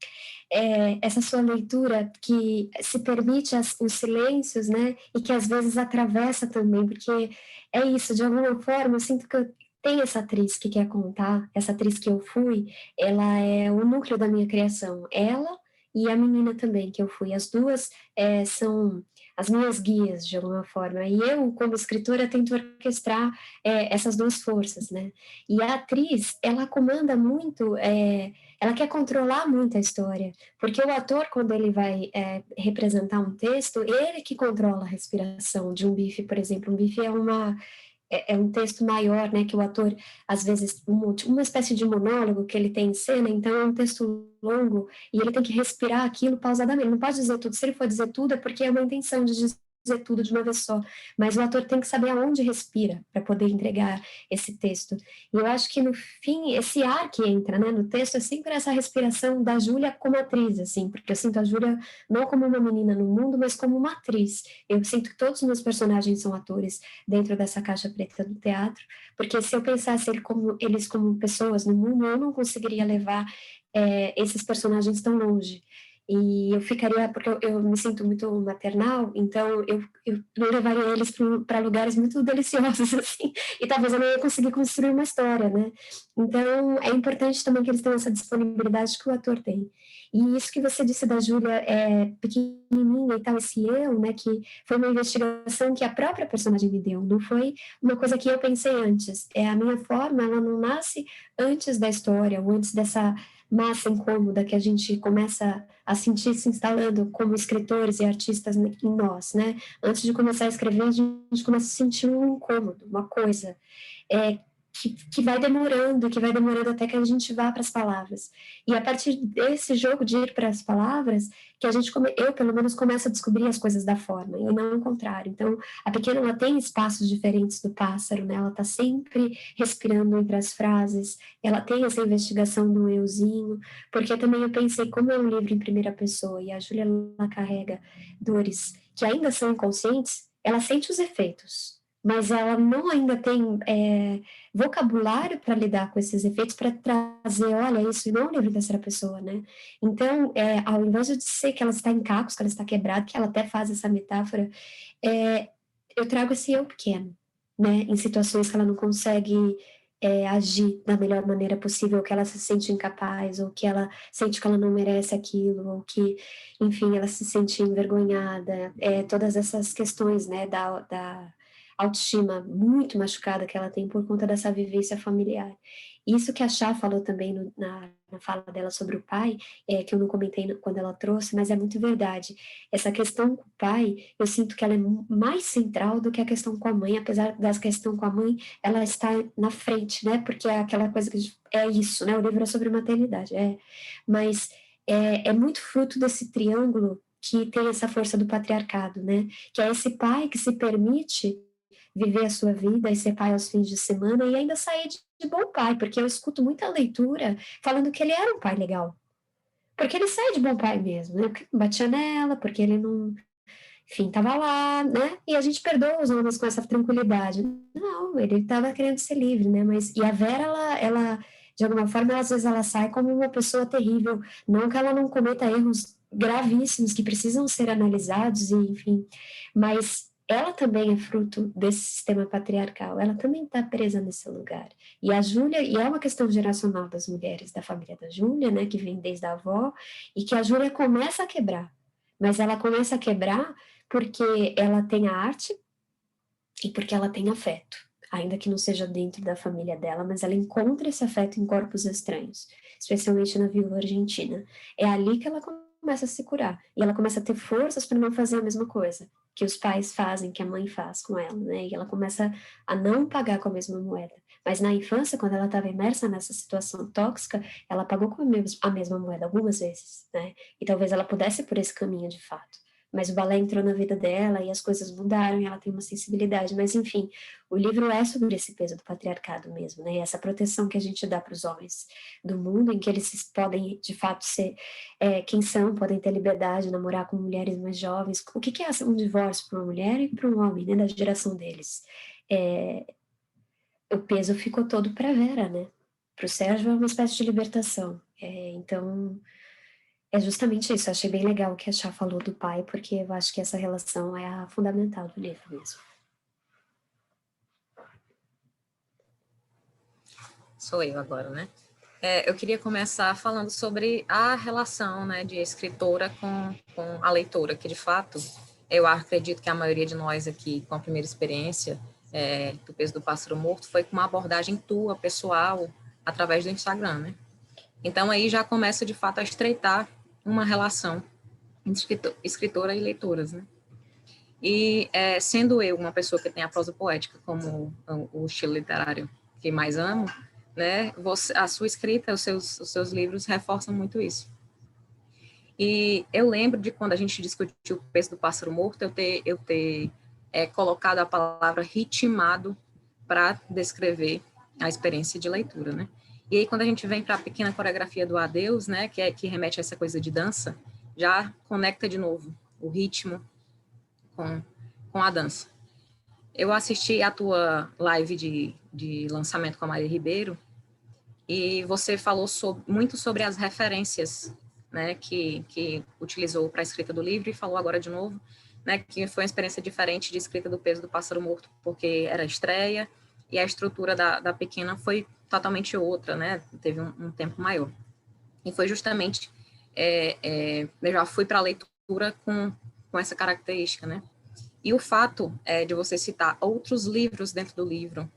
sua leitura que se permite os silêncios, né, e que às vezes atravessa também, porque é isso, de alguma forma, eu sinto que eu tenho essa atriz que quer contar, essa atriz que eu fui, ela é o núcleo da minha criação, ela e a menina também que eu fui, as duas são as minhas guias, de alguma forma, e eu, como escritora, tento orquestrar essas duas forças, né, e a atriz, ela comanda muito, ela quer controlar muito a história, porque o ator, quando ele vai representar um texto, ele que controla a respiração de um bife, por exemplo. Um bife é um texto maior, né, que o ator, às vezes, uma espécie de monólogo que ele tem em cena, então é um texto longo e ele tem que respirar aquilo pausadamente. Ele não pode dizer tudo. Se ele for dizer tudo, é porque é uma intenção de dizer tudo de uma vez só, mas o ator tem que saber aonde respira para poder entregar esse texto. E eu acho que no fim esse ar que entra, né, no texto é sempre essa respiração da Júlia como atriz, assim, porque eu sinto a Júlia não como uma menina no mundo, mas como uma atriz. Eu sinto que todos os meus personagens são atores dentro dessa caixa preta do teatro, porque se eu pensasse eles como pessoas no mundo, eu não conseguiria levar esses personagens tão longe. E eu ficaria, porque eu me sinto muito maternal, então eu levaria eles para lugares muito deliciosos, assim, e talvez eu não ia conseguir construir uma história, né? Então, é importante também que eles tenham essa disponibilidade que o ator tem. E isso que você disse da Júlia, pequenininha e tal, esse eu, né, que foi uma investigação que a própria personagem me deu, não foi uma coisa que eu pensei antes. A minha forma, ela não nasce antes da história, ou antes dessa massa incômoda que a gente começa a sentir se instalando como escritores e artistas em nós, né? Antes de começar a escrever, a gente começa a sentir um incômodo, uma coisa que vai demorando até que a gente vá para as palavras. E a partir desse jogo de ir para as palavras, que eu pelo menos começo a descobrir as coisas da forma, e não o contrário. Então, a pequena, ela tem espaços diferentes do pássaro, né? Ela está sempre respirando entre as frases, ela tem essa investigação do euzinho, porque também eu pensei, como é um livro em primeira pessoa, e a Júlia, ela carrega dores que ainda são inconscientes, ela sente os efeitos, mas ela não ainda tem vocabulário para lidar com esses efeitos, para trazer, olha, isso não é um livro da terceira pessoa, né? Então, ao invés de dizer que ela está em cacos, que ela está quebrada, que ela até faz essa metáfora, eu trago esse eu pequeno, né? Em situações que ela não consegue agir da melhor maneira possível, que ela se sente incapaz, ou que ela sente que ela não merece aquilo, ou que, enfim, ela se sente envergonhada, todas essas questões, né, da autoestima muito machucada que ela tem por conta dessa vivência familiar. Isso que a Chá falou também na fala dela sobre o pai, que eu não comentei quando ela trouxe, mas é muito verdade. Essa questão com o pai, eu sinto que ela é mais central do que a questão com a mãe, apesar da questão com a mãe, ela está na frente, né? Porque é aquela coisa que é isso, né? O livro é sobre maternidade, mas é muito fruto desse triângulo que tem essa força do patriarcado, né? Que é esse pai que se permite viver a sua vida e ser pai aos fins de semana e ainda sair de bom pai, porque eu escuto muita leitura falando que ele era um pai legal. Porque ele sai de bom pai mesmo, né? Porque não batia nela, porque ele não, enfim, estava lá, né? E a gente perdoa os homens com essa tranquilidade. Não, ele estava querendo ser livre, né? E a Vera, ela de alguma forma, às vezes ela sai como uma pessoa terrível. Não que ela não cometa erros gravíssimos que precisam ser analisados, e, enfim, mas ela também é fruto desse sistema patriarcal. Ela também está presa nesse lugar. E a Júlia, e é uma questão geracional das mulheres da família da Júlia, né? Que vem desde a avó, e que a Júlia começa a quebrar. Mas ela começa a quebrar porque ela tem a arte e porque ela tem afeto, ainda que não seja dentro da família dela, mas ela encontra esse afeto em corpos estranhos, especialmente na viúva argentina. É ali que ela começa a se curar, e ela começa a ter forças para não fazer a mesma coisa que os pais fazem, que a mãe faz com ela, né? E ela começa a não pagar com a mesma moeda. Mas na infância, quando ela estava imersa nessa situação tóxica, ela pagou com a mesma moeda algumas vezes, né? E talvez ela pudesse ir por esse caminho de fato. Mas o balé entrou na vida dela e as coisas mudaram e ela tem uma sensibilidade. Mas, enfim, o livro é sobre esse peso do patriarcado mesmo, né? E essa proteção que a gente dá para os homens do mundo, em que eles podem, de fato, ser quem são, podem ter liberdade, namorar com mulheres mais jovens. O que é um divórcio para uma mulher e para um homem, né? Da geração deles. O peso ficou todo para Vera, né? Para o Sérgio é uma espécie de libertação. Então, é justamente isso. Eu achei bem legal o que a Chá falou do pai, porque eu acho que essa relação é a fundamental do livro mesmo. Sou eu agora, né? Eu queria começar falando sobre a relação, né, de escritora com a leitora, que de fato, eu acredito que a maioria de nós aqui, com a primeira experiência do Peso do Pássaro Morto, foi com uma abordagem tua, pessoal, através do Instagram, né? Então, aí já começa, de fato, a estreitar uma relação entre escritora e leitoras, né? E sendo eu uma pessoa que tem a prosa poética como o estilo literário que mais amo, né? A sua escrita, os seus livros reforçam muito isso. E eu lembro de quando a gente discutiu o Peso do Pássaro Morto, eu ter colocado a palavra ritmado para descrever a experiência de leitura, né? E aí, quando a gente vem para a pequena coreografia do Adeus, né, que remete a essa coisa de dança, já conecta de novo o ritmo com a dança. Eu assisti a tua live de lançamento com a Maria Ribeiro e você falou muito sobre as referências, né, que utilizou para a escrita do livro e falou agora de novo, né, que foi uma experiência diferente de escrita do Peso do Pássaro Morto, porque era estreia e a estrutura da pequena foi totalmente outra, né? Teve um tempo maior. E foi justamente, eu já fui para a leitura com essa característica, né? E o fato de você citar outros livros dentro do livro,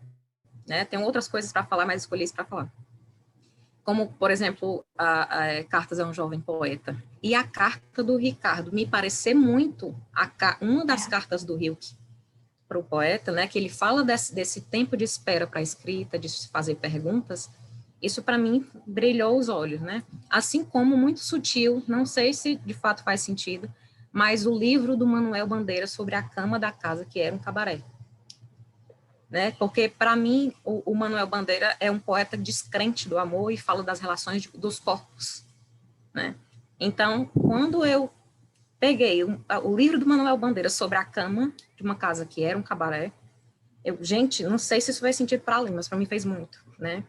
né? Tem outras coisas para falar, mas escolhi isso para falar. Como, por exemplo, Cartas a um Jovem Poeta. E a carta do Ricardo, me parecer muito uma das cartas do Hilke para o poeta, né, que ele fala desse tempo de espera para a escrita, de fazer perguntas, isso para mim brilhou os olhos, né? Assim como muito sutil, não sei se de fato faz sentido, mas o livro do Manuel Bandeira sobre a cama da casa que era um cabaré, né? Porque para mim o Manuel Bandeira é um poeta descrente do amor e fala das relações dos corpos, né? Então, quando eu peguei o livro do Manuel Bandeira sobre a cama de uma casa que era um cabaré, Gente, não sei se isso faz sentido para a Aline, mas para mim fez muito, né?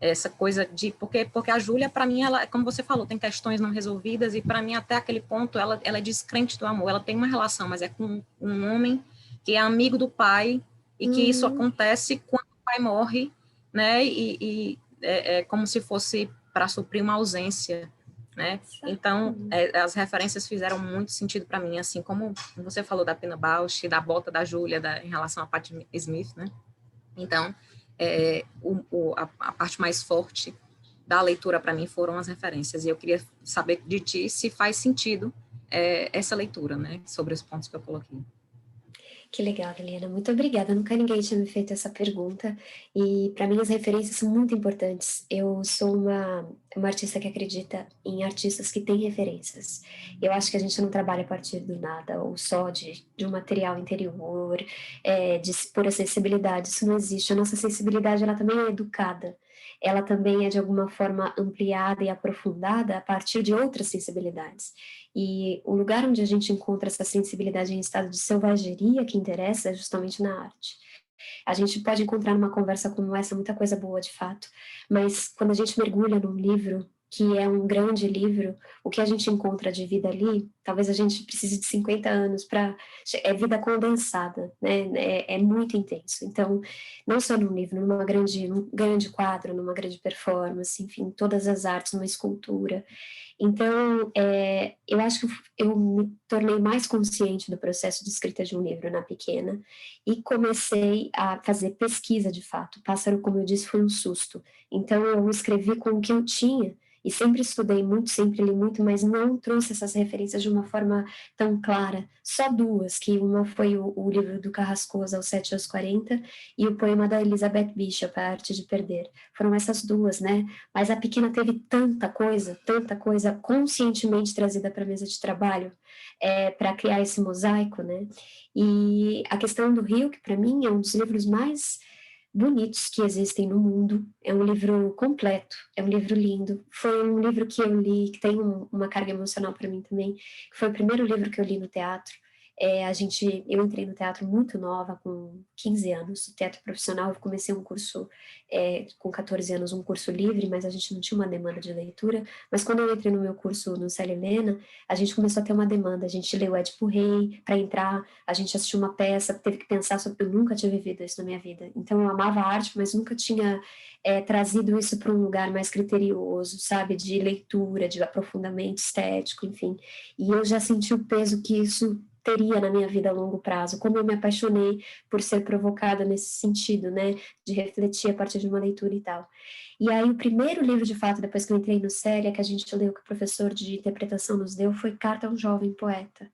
Essa coisa de... Porque a Júlia, para mim, ela, como você falou, tem questões não resolvidas, e para mim, até aquele ponto, ela é descrente do amor. Ela tem uma relação, mas é com um homem que é amigo do pai, e que isso acontece quando o pai morre, né? E é como se fosse para suprir uma ausência, né? Então, as referências fizeram muito sentido para mim, assim como você falou da Pina Bausch, da bota da Júlia, em relação a Patti Smith, né? Então, a parte mais forte da leitura para mim foram as referências, e eu queria saber de ti se faz sentido essa leitura, né? Sobre os pontos que eu coloquei. Que legal, Helena. Muito obrigada. Nunca ninguém tinha me feito essa pergunta. E, para mim, as referências são muito importantes. Eu sou uma artista que acredita em artistas que têm referências. Eu acho que a gente não trabalha a partir do nada, ou só de um material interior, de pura sensibilidade. Isso não existe. A nossa sensibilidade, ela também é educada. Ela também é, de alguma forma, ampliada e aprofundada a partir de outras sensibilidades. E o lugar onde a gente encontra essa sensibilidade em estado de selvageria que interessa é justamente na arte. A gente pode encontrar numa conversa como essa muita coisa boa, de fato, mas quando a gente mergulha num livro, que é um grande livro, o que a gente encontra de vida ali, talvez a gente precise de 50 anos para... É vida condensada, né? É muito intenso. Então, não só num livro, num grande quadro, numa grande performance, enfim, todas as artes, numa escultura. Então, eu acho que eu me tornei mais consciente do processo de escrita de um livro na pequena e comecei a fazer pesquisa de fato. Pássaro, como eu disse, foi um susto. Então, eu escrevi com o que eu tinha e sempre estudei muito, sempre li muito, mas não trouxe essas referências de uma forma tão clara. Só duas, que uma foi o livro do Carrascosa, Aos 7 aos 40, e o poema da Elizabeth Bishop, A Arte de Perder. Foram essas duas, né? Mas a pequena teve tanta coisa conscientemente trazida para a mesa de trabalho, para criar esse mosaico, né? E a questão do Rio, que para mim é um dos livros mais bonitos que existem no mundo, é um livro completo, é um livro lindo, foi um livro que eu li, que tem uma carga emocional para mim também, que foi o primeiro livro que eu li no teatro. Eu entrei no teatro muito nova, com 15 anos, teatro profissional. Eu comecei um curso com 14 anos, um curso livre, mas a gente não tinha uma demanda de leitura. Mas quando eu entrei no meu curso no Célia Helena, a gente começou a ter uma demanda. A gente leu Édipo Rei para entrar, a gente assistiu uma peça, teve que pensar sobre... Eu nunca tinha vivido isso na minha vida. Então eu amava a arte, mas nunca tinha trazido isso para um lugar mais criterioso, sabe? De leitura, de aprofundamento estético, enfim. E eu já senti o peso que isso teria na minha vida a longo prazo, como eu me apaixonei por ser provocada nesse sentido, né, de refletir a partir de uma leitura e tal. E aí o primeiro livro, de fato, depois que eu entrei no Célia, que a gente leu, que o professor de interpretação nos deu, foi Carta a um Jovem Poeta.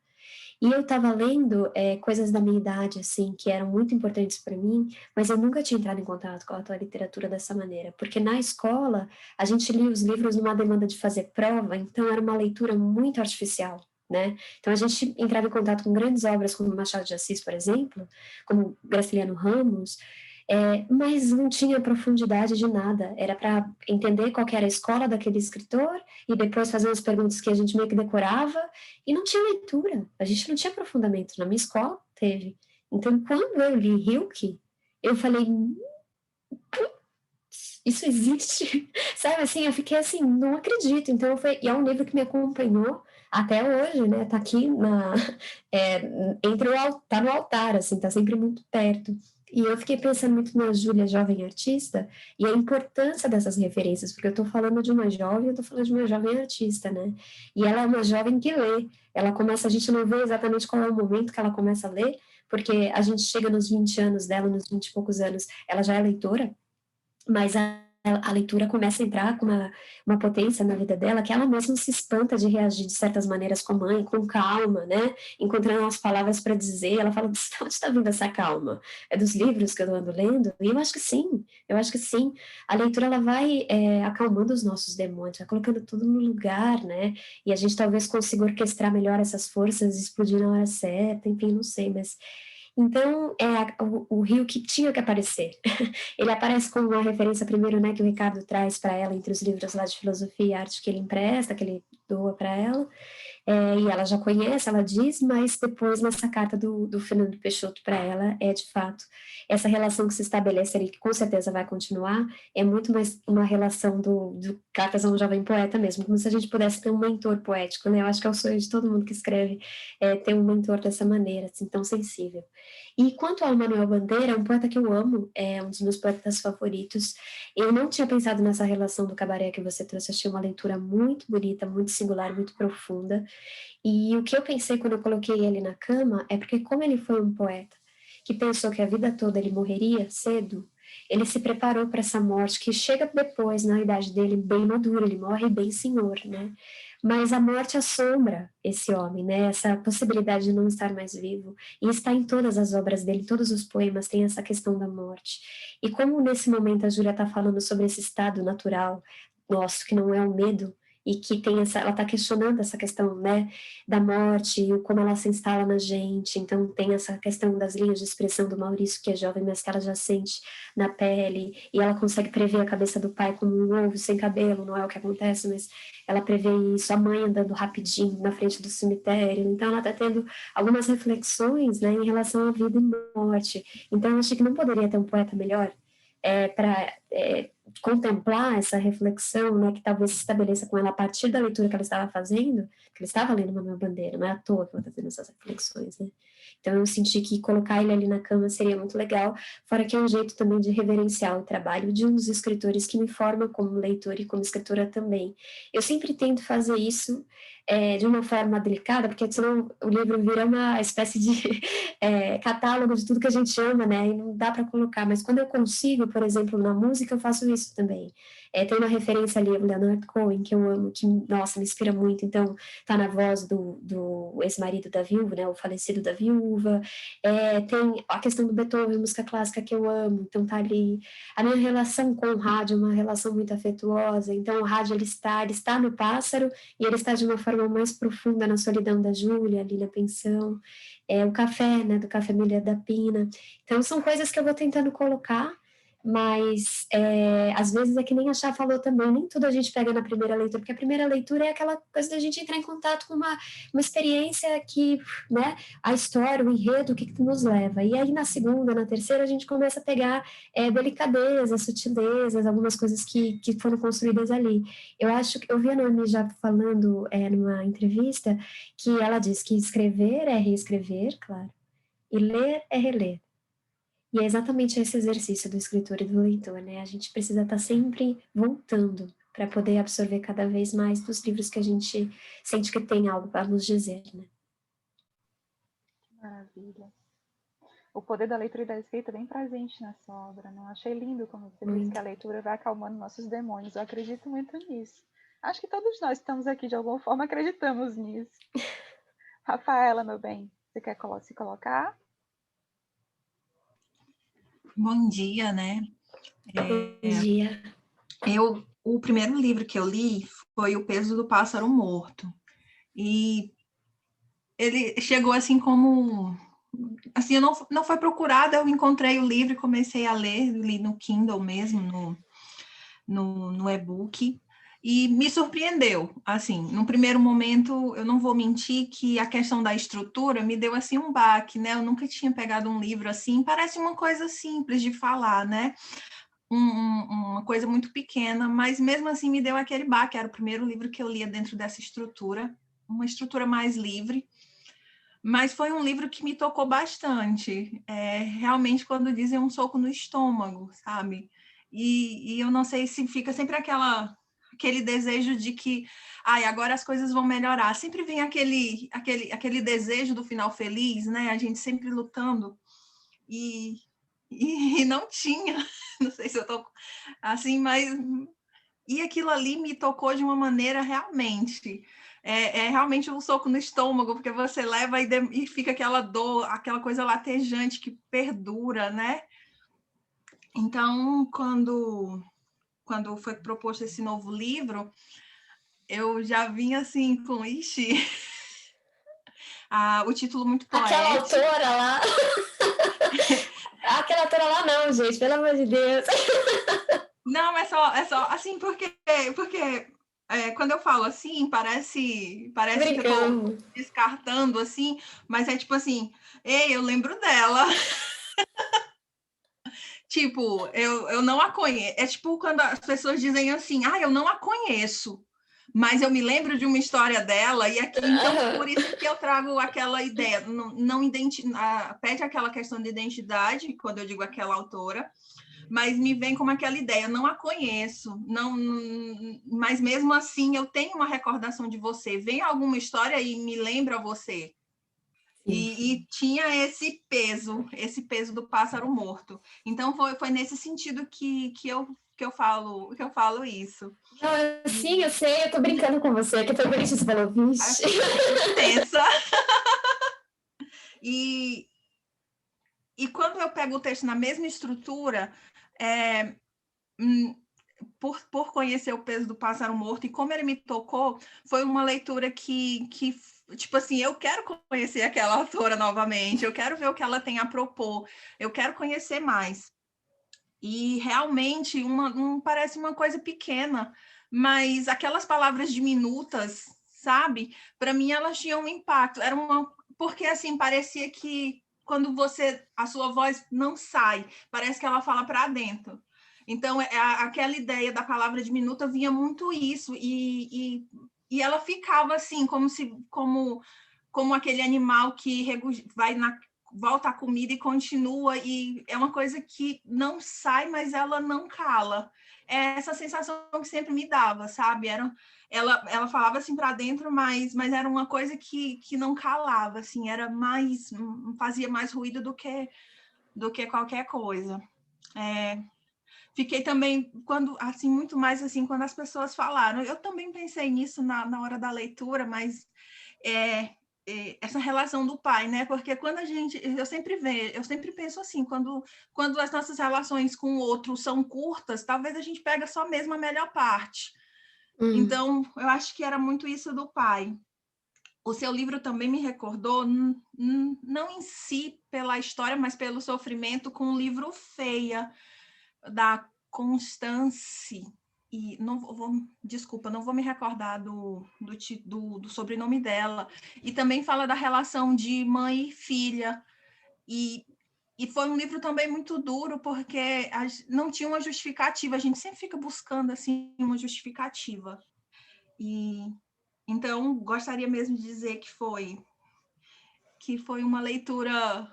E eu estava lendo coisas da minha idade, assim, que eram muito importantes para mim, mas eu nunca tinha entrado em contato com a atual literatura dessa maneira, porque na escola a gente lia os livros numa demanda de fazer prova, então era uma leitura muito artificial, né? Então a gente entrava em contato com grandes obras como Machado de Assis, por exemplo, como Graciliano Ramos, mas não tinha profundidade de nada. Era para entender qual que era a escola daquele escritor e depois fazer umas perguntas que a gente meio que decorava, e não tinha leitura, a gente não tinha aprofundamento. Na minha escola teve. Então, quando eu li Rilke, eu falei, isso existe? Sabe, assim, eu fiquei assim, não acredito. Então, e é um livro que me acompanhou até hoje, né? Tá aqui tá no altar, assim, tá sempre muito perto. E eu fiquei pensando muito na Júlia, jovem artista, e a importância dessas referências, porque eu tô falando de uma jovem, eu tô falando de uma jovem artista, né? E ela é uma jovem que lê. Ela começa, a gente não vê exatamente qual é o momento que ela começa a ler, porque a gente chega nos 20 anos dela, nos 20 e poucos anos, ela já é leitora, mas a leitura começa a entrar com uma potência na vida dela, que ela mesma se espanta de reagir de certas maneiras com a mãe, com calma, né? Encontrando as palavras para dizer. Ela fala, de onde está vindo essa calma? É dos livros que eu ando lendo? E eu acho que sim. A leitura, ela vai acalmando os nossos demônios, vai colocando tudo no lugar, né? E a gente talvez consiga orquestrar melhor essas forças e explodir na hora certa, enfim, não sei, mas... Então, o Rio que tinha que aparecer. Ele aparece como uma referência, primeiro, né, que o Ricardo traz para ela entre os livros lá de filosofia e arte que ele empresta, que ele doa para ela, e ela já conhece, ela diz, mas depois nessa carta do Fernando Peixoto para ela, de fato, essa relação que se estabelece ali, que com certeza vai continuar, é muito mais uma relação do Cartas a um Jovem Poeta mesmo, como se a gente pudesse ter um mentor poético, né? Eu acho que é o sonho de todo mundo que escreve, ter um mentor dessa maneira, assim, tão sensível. E quanto ao Manuel Bandeira, é um poeta que eu amo, é um dos meus poetas favoritos. Eu não tinha pensado nessa relação do cabaré que você trouxe, achei uma leitura muito bonita, muito singular, muito profunda. E o que eu pensei quando eu coloquei ele na cama é porque, como ele foi um poeta que pensou que a vida toda ele morreria cedo, ele se preparou para essa morte que chega depois, na idade dele, bem maduro, ele morre bem senhor, né? Mas a morte assombra esse homem, né? Essa possibilidade de não estar mais vivo, e está em todas as obras dele, todos os poemas têm essa questão da morte. E como nesse momento a Júlia está falando sobre esse estado natural nosso, que não é o medo, e que tem ela está questionando essa questão, né, da morte, e como ela se instala na gente, então tem essa questão das linhas de expressão do Maurício, que é jovem, mas que ela já sente na pele, e ela consegue prever a cabeça do pai como um ovo sem cabelo, não é o que acontece, mas ela prevê isso, a mãe andando rapidinho na frente do cemitério, então ela está tendo algumas reflexões, né, em relação à vida e morte, então eu acho que não poderia ter um poeta melhor para contemplar essa reflexão, né, que talvez se estabeleça com ela a partir da leitura que ela estava fazendo, que ele estava lendo Manuel Bandeira, não é à toa que ela está tendo essas reflexões, né? Então eu senti que colocar ele ali na cama seria muito legal, fora que é um jeito também de reverenciar o trabalho de um dos escritores que me forma como leitora e como escritora também. Eu sempre tento fazer isso de uma forma delicada, porque senão o livro vira uma espécie de catálogo de tudo que a gente ama, né, e não dá para colocar, mas quando eu consigo, por exemplo, na música, eu faço isso também. Tem uma referência ali, o Leonard Cohen, que eu amo, que, nossa, me inspira muito, então tá na voz do ex-marido da viúva, né, o falecido da viúva, tem a questão do Beethoven, música clássica que eu amo, então tá ali, a minha relação com o rádio é uma relação muito afetuosa, então o rádio ele está no pássaro, e ele está de uma forma mais profunda na solidão da Júlia, ali na pensão, o café, né, do Café Milha da Pina, então são coisas que eu vou tentando colocar, mas às vezes é que nem a Chá falou também, nem tudo a gente pega na primeira leitura, porque a primeira leitura é aquela coisa da gente entrar em contato com uma experiência que, né, a história, o enredo, o que nos leva, e aí na segunda, na terceira, a gente começa a pegar delicadezas, sutilezas, algumas coisas que foram construídas ali. Eu acho que eu vi a Noemi já falando numa entrevista, que ela diz que escrever é reescrever, claro, e ler é reler. E é exatamente esse exercício do escritor e do leitor, né? A gente precisa estar sempre voltando para poder absorver cada vez mais dos livros que a gente sente que tem algo para nos dizer, né? Maravilha. O poder da leitura e da escrita é bem presente nessa obra, né? Eu achei lindo como você disse que a leitura vai acalmando nossos demônios. Eu acredito muito nisso. Acho que todos nós que estamos aqui, de alguma forma, acreditamos nisso. Rafaela, meu bem, você quer se colocar? Bom dia, né? Bom dia. O primeiro livro que eu li foi O Peso do Pássaro Morto. E ele chegou assim como... Assim, eu não foi procurada, eu encontrei o livro e comecei a ler, li no Kindle mesmo, no e-book. E me surpreendeu, assim, no primeiro momento, eu não vou mentir que a questão da estrutura me deu, assim, um baque, né? Eu nunca tinha pegado um livro assim, parece uma coisa simples de falar, né? Uma coisa muito pequena, mas mesmo assim me deu aquele baque, era o primeiro livro que eu lia dentro dessa estrutura, uma estrutura mais livre, mas foi um livro que me tocou bastante, realmente quando dizem um soco no estômago, sabe? E eu não sei se fica sempre aquele desejo de que agora as coisas vão melhorar. Sempre vem aquele desejo do final feliz, né? A gente sempre lutando. E não tinha. Não sei se eu tô assim, mas... E aquilo ali me tocou de uma maneira realmente... realmente um soco no estômago, porque você leva e fica aquela dor, aquela coisa latejante que perdura, né? Então, quando foi proposto esse novo livro, eu já vim assim com o título muito poético. Aquela autora lá... Aquela autora lá não, gente, pelo amor de Deus. Não, é só assim, porque quando eu falo assim, parece que eu tô descartando, assim, mas é tipo assim, ei, eu lembro dela. Tipo, eu não a conheço. É tipo quando as pessoas dizem assim, eu não a conheço, mas eu me lembro de uma história dela, e aqui, então, por isso que eu trago aquela ideia, pede aquela questão de identidade, quando eu digo aquela autora, mas me vem como aquela ideia, não a conheço, mas mesmo assim eu tenho uma recordação de você, vem alguma história e me lembra você. E tinha esse peso do pássaro morto. Então foi nesse sentido que eu falo isso. Sim, eu sei, eu tô brincando com você, que foi por isso que você falou, vixe. Tensa. E quando eu pego o texto na mesma estrutura, por conhecer o peso do pássaro morto e como ele me tocou, foi uma leitura que tipo assim, eu quero conhecer aquela autora novamente, eu quero ver o que ela tem a propor, eu quero conhecer mais. E realmente parece uma coisa pequena, mas aquelas palavras diminutas, sabe? Para mim elas tinham um impacto. Porque assim parecia que quando a sua voz não sai, parece que ela fala para dentro. Então aquela ideia da palavra diminuta vinha muito isso e ela ficava assim como aquele animal que vai volta a comida e continua, e é uma coisa que não sai, mas ela não cala. É essa sensação que sempre me dava, sabe? Ela falava assim para dentro, mas era uma coisa que não calava, assim, fazia mais ruído do que qualquer coisa. Fiquei também, muito mais assim, quando as pessoas falaram, eu também pensei nisso na hora da leitura, mas essa relação do pai, né? Porque quando eu sempre penso assim, quando as nossas relações com o outro são curtas, talvez a gente pega só mesmo a melhor parte. Então, eu acho que era muito isso do pai. O seu livro também me recordou, não em si pela história, mas pelo sofrimento, com o livro Feia, da Constance, e desculpa, não vou me recordar do sobrenome dela, e também fala da relação de mãe e filha, e foi um livro também muito duro, porque não tinha uma justificativa, a gente sempre fica buscando assim, uma justificativa, e então gostaria mesmo de dizer que foi uma leitura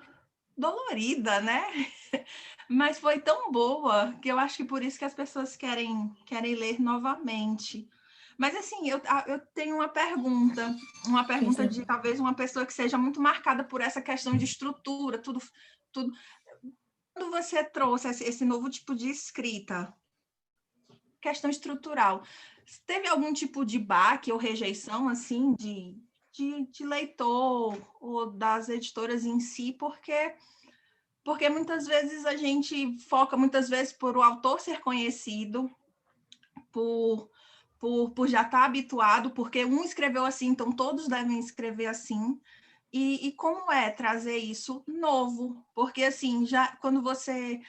dolorida, né? Mas foi tão boa que eu acho que por isso que as pessoas querem ler novamente. Mas assim, eu tenho uma pergunta de talvez uma pessoa que seja muito marcada por essa questão de estrutura, tudo. Quando você trouxe esse novo tipo de escrita, questão estrutural, teve algum tipo de baque ou rejeição assim de leitor ou das editoras em si, porque muitas vezes a gente foca por o autor ser conhecido, por já estar habituado, porque um escreveu assim, então todos devem escrever assim. E como é trazer isso novo? Porque assim, já quando você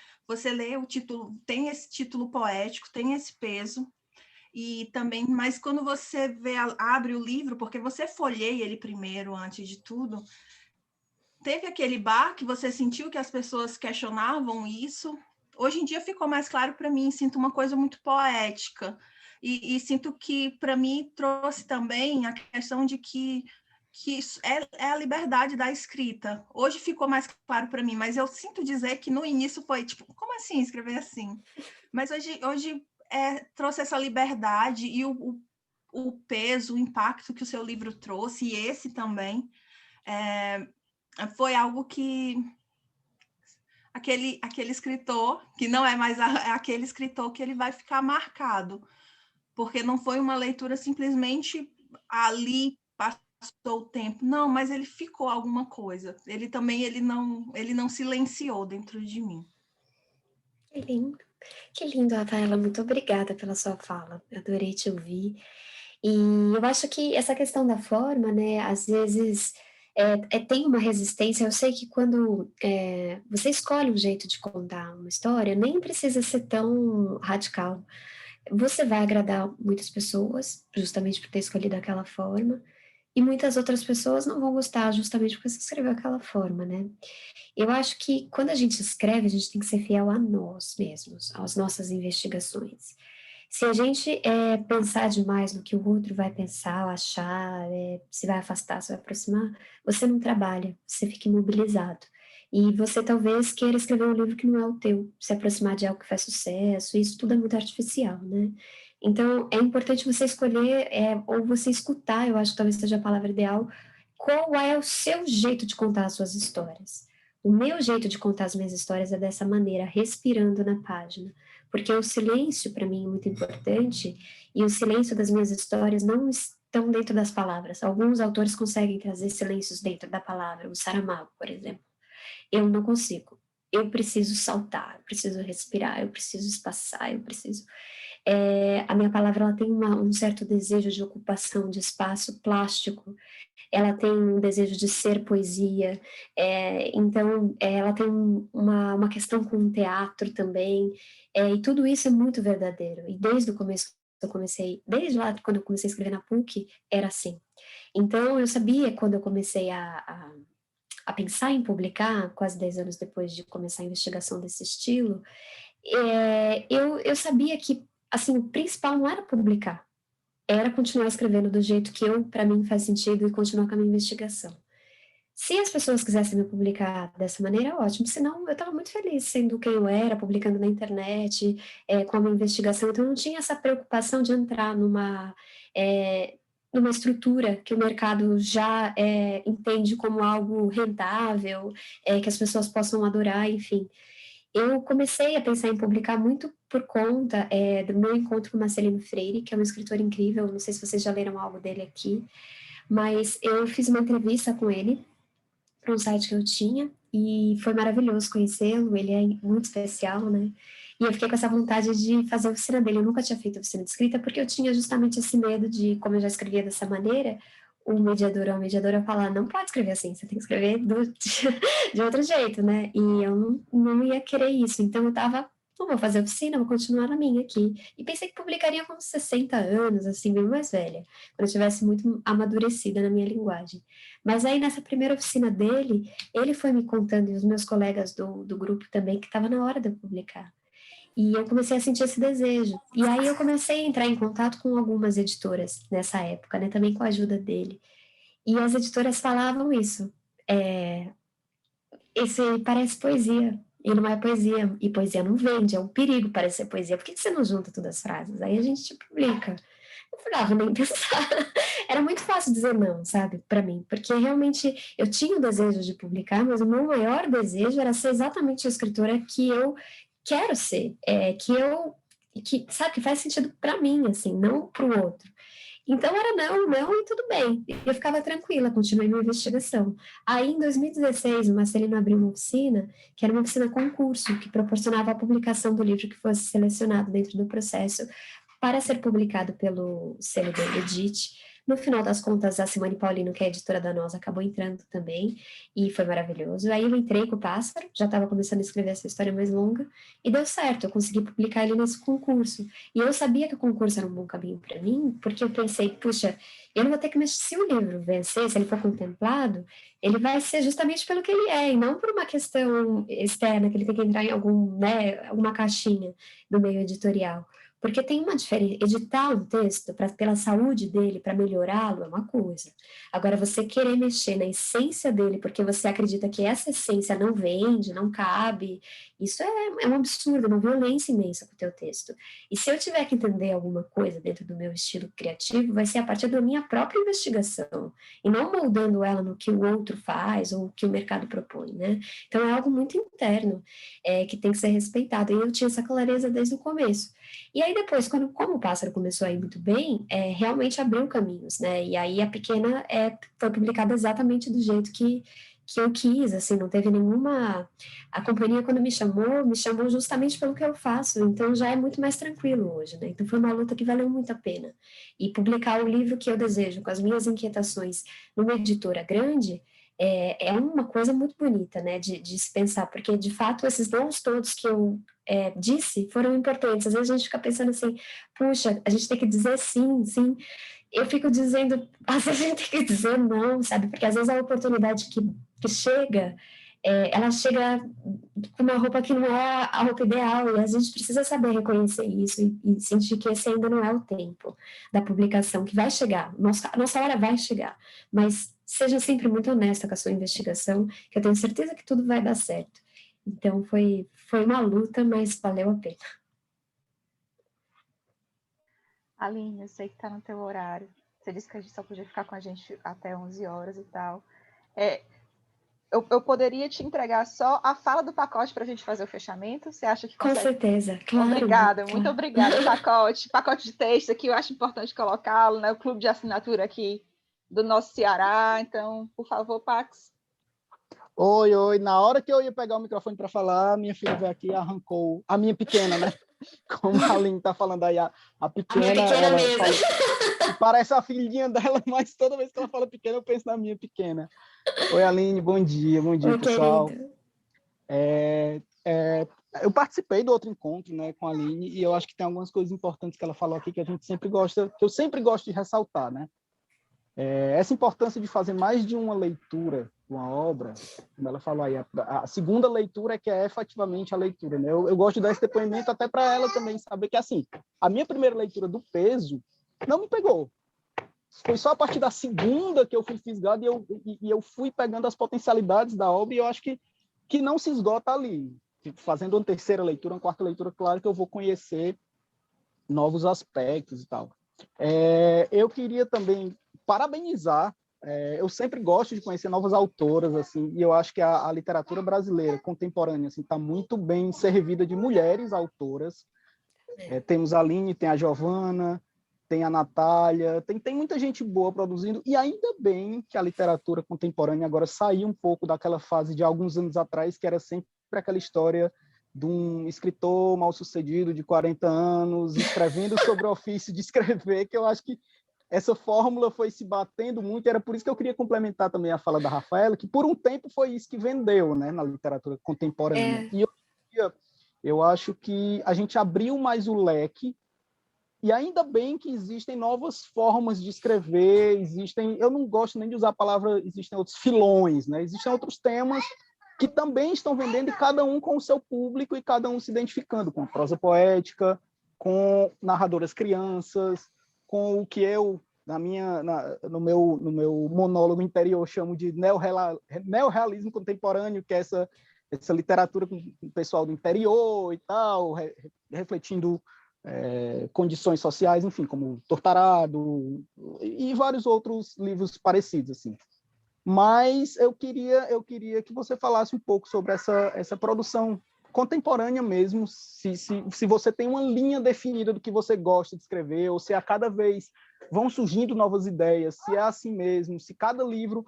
lê o título, tem esse título poético, tem esse peso, e também, mas quando você abre o livro, porque você folheia ele primeiro, antes de tudo, teve aquele bar que você sentiu que as pessoas questionavam isso? Hoje em dia ficou mais claro para mim, sinto uma coisa muito poética. E sinto que, para mim, trouxe também a questão de que é a liberdade da escrita. Hoje ficou mais claro para mim, mas eu sinto dizer que no início foi tipo, como assim escrever assim? Mas hoje trouxe essa liberdade e o peso, o impacto que o seu livro trouxe, e esse também, foi algo que aquele escritor, que não é mais aquele escritor que ele vai ficar marcado, porque não foi uma leitura simplesmente ali, passou o tempo, não, mas ele ficou alguma coisa, ele não silenciou dentro de mim. Que lindo, Rafaela, muito obrigada pela sua fala, adorei te ouvir, e eu acho que essa questão da forma, né, às vezes tem uma resistência. Eu sei que quando você escolhe um jeito de contar uma história, nem precisa ser tão radical. você vai agradar muitas pessoas, justamente por ter escolhido aquela forma, e muitas outras pessoas não vão gostar, justamente porque você escreveu daquela forma, né? Eu acho que quando a gente escreve, a gente tem que ser fiel a nós mesmos, às nossas investigações. Se a gente pensar demais no que o outro vai pensar, achar, se vai afastar, se vai aproximar, você não trabalha, você fica imobilizado. E você talvez queira escrever um livro que não é o teu, se aproximar de algo que faz sucesso, isso tudo é muito artificial, né? Então, é importante você escolher, ou você escutar, eu acho que talvez seja a palavra ideal, qual é o seu jeito de contar as suas histórias. O meu jeito de contar as minhas histórias é dessa maneira, respirando na página. Porque o silêncio, para mim, é muito importante, e o silêncio das minhas histórias não estão dentro das palavras. Alguns autores conseguem trazer silêncios dentro da palavra, o Saramago, por exemplo. Eu não consigo. Eu preciso saltar, eu preciso respirar, eu preciso espaçar, eu preciso... a minha palavra ela tem um certo desejo de ocupação de espaço plástico, ela tem um desejo de ser poesia, então ela tem uma questão com o teatro também, e tudo isso é muito verdadeiro, e desde o começo desde lá quando eu comecei a escrever na PUC, era assim. Então eu sabia quando eu comecei a pensar em publicar, quase 10 anos depois de começar a investigação desse estilo, eu sabia que, assim, o principal não era publicar, era continuar escrevendo do jeito que para mim faz sentido e continuar com a minha investigação. Se as pessoas quisessem me publicar dessa maneira, ótimo, senão eu estava muito feliz sendo quem eu era, publicando na internet, com a minha investigação, então eu não tinha essa preocupação de entrar numa estrutura que o mercado já entende como algo rentável, que as pessoas possam adorar, enfim. Eu comecei a pensar em publicar muito por conta do meu encontro com Marcelino Freire, que é um escritor incrível, não sei se vocês já leram algo dele aqui, mas eu fiz uma entrevista com ele para um site que eu tinha, e foi maravilhoso conhecê-lo, ele é muito especial, né? E eu fiquei com essa vontade de fazer a oficina dele. Eu nunca tinha feito oficina de escrita, porque eu tinha justamente esse medo de, como eu já escrevia dessa maneira, o mediador ou a mediadora falar, não pode escrever assim, você tem que escrever de outro jeito, né? E eu não ia querer isso, então eu tava, não vou fazer oficina, vou continuar na minha aqui. E pensei que publicaria com 60 anos, assim, bem mais velha, quando eu estivesse muito amadurecida na minha linguagem. Mas aí, nessa primeira oficina dele, ele foi me contando, e os meus colegas do grupo também, que estava na hora de eu publicar. E eu comecei a sentir esse desejo. E aí eu comecei a entrar em contato com algumas editoras nessa época, né, também com a ajuda dele. E as editoras falavam isso. Esse parece poesia, e não é poesia. E poesia não vende, é um perigo parecer poesia. Por que você não junta todas as frases? Aí a gente te publica. Eu falava, nem pensar. Era muito fácil dizer não, sabe, para mim, porque realmente eu tinha o desejo de publicar, mas o meu maior desejo era ser exatamente a escritora que eu quero ser, sabe, que faz sentido para mim, assim, não para o outro. Então era não e tudo bem. Eu ficava tranquila, continuei minha investigação. Aí em 2016, o Marcelino abriu uma oficina, que era uma oficina concurso, que proporcionava a publicação do livro que fosse selecionado dentro do processo para ser publicado pelo selo do Edite. No final das contas, a Simone Paulino, que é a editora da Nós, acabou entrando também, e foi maravilhoso. Aí eu entrei com o Pássaro, já estava começando a escrever essa história mais longa, e deu certo, eu consegui publicar ele nesse concurso. E eu sabia que o concurso era um bom caminho para mim, porque eu pensei, puxa, eu não vou ter que mexer, se o livro vencer, se ele for contemplado, ele vai ser justamente pelo que ele é, e não por uma questão externa, que ele tem que entrar em alguma caixinha do meio editorial. Porque tem uma diferença, editar um texto pela saúde dele, para melhorá-lo, é uma coisa. Agora, você querer mexer na essência dele, porque você acredita que essa essência não vende, não cabe, isso é um absurdo, uma violência imensa com o teu texto. E se eu tiver que entender alguma coisa dentro do meu estilo criativo, vai ser a partir da minha própria investigação, e não moldando ela no que o outro faz, ou o que o mercado propõe, né? Então, é algo muito interno, que tem que ser respeitado, e eu tinha essa clareza desde o começo. E aí depois, como o Pássaro começou a ir muito bem, realmente abriu caminhos, né? E aí a Pequena foi publicada exatamente do jeito que eu quis, assim, não teve nenhuma... A companhia, quando me chamou justamente pelo que eu faço, então já é muito mais tranquilo hoje, né? Então foi uma luta que valeu muito a pena. E publicar o livro que eu desejo, com as minhas inquietações, numa editora grande, é uma coisa muito bonita, né, de se pensar, porque, de fato, esses nomes todos que eu disse foram importantes. Às vezes a gente fica pensando assim, puxa, a gente tem que dizer sim, sim. Eu fico dizendo, às vezes a gente tem que dizer não, sabe? Porque às vezes a oportunidade que chega, ela chega com uma roupa que não é a roupa ideal, e a gente precisa saber reconhecer isso e sentir que esse ainda não é o tempo da publicação, que vai chegar, nossa hora vai chegar, mas seja sempre muito honesta com a sua investigação, que eu tenho certeza que tudo vai dar certo. Então, foi uma luta, mas valeu a pena. Aline, eu sei que está no teu horário. Você disse que a gente só podia ficar com a gente até 11 horas e tal. Eu poderia te entregar só a fala do pacote para a gente fazer o fechamento? Você acha que consegue? Com certeza, claro. Obrigada, claro. Muito obrigada. Pacote de texto aqui, eu acho importante colocá-lo, né? O clube de assinatura aqui do nosso Ceará. Então, por favor, Pax. Oi. Na hora que eu ia pegar o microfone para falar, minha filha veio aqui e arrancou a minha pequena, né? Como a Aline está falando aí, a pequena. A minha pequena ela mesmo. parece a filhinha dela, mas toda vez que ela fala pequena, eu penso na minha pequena. Oi, Aline, bom dia, Oi, pessoal. Querido. Eu participei do outro encontro, né, com a Aline, e eu acho que tem algumas coisas importantes que ela falou aqui que a gente sempre gosta, que eu sempre gosto de ressaltar, né? Essa importância de fazer mais de uma leitura de uma obra, como ela falou aí, a segunda leitura que é efetivamente a leitura, né? Eu gosto de dar esse depoimento até para ela também saber que, assim, a minha primeira leitura do Peso não me pegou. Foi só a partir da segunda que eu fui fisgado e eu fui pegando as potencialidades da obra, e eu acho que não se esgota ali. Fazendo uma terceira leitura, uma quarta leitura, claro que eu vou conhecer novos aspectos e tal. Eu queria também parabenizar, eu sempre gosto de conhecer novas autoras, assim, e eu acho que a literatura brasileira contemporânea está muito bem servida de mulheres autoras. Temos a Aline, tem a Giovana, tem a Natália, tem muita gente boa produzindo, e ainda bem que a literatura contemporânea agora saiu um pouco daquela fase de alguns anos atrás, que era sempre aquela história de um escritor mal-sucedido de 40 anos, escrevendo sobre o ofício de escrever, que eu acho que essa fórmula foi se batendo muito, era por isso que eu queria complementar também a fala da Rafaela, que por um tempo foi isso que vendeu, né, na literatura contemporânea. E hoje em dia, eu acho que a gente abriu mais o leque, e ainda bem que existem novas formas de escrever, eu não gosto nem de usar a palavra, existem outros filões, né? Existem outros temas que também estão vendendo, e cada um com o seu público, e cada um se identificando com a prosa poética, com narradoras crianças, com o que eu, no meu monólogo interior, chamo de neorrealismo contemporâneo, que é essa literatura com o pessoal do interior e tal, refletindo condições sociais, enfim, como Tortarado e vários outros livros parecidos, assim. Mas eu queria que você falasse um pouco sobre essa produção contemporânea mesmo, se você tem uma linha definida do que você gosta de escrever, ou se a cada vez vão surgindo novas ideias, se é assim mesmo, se cada livro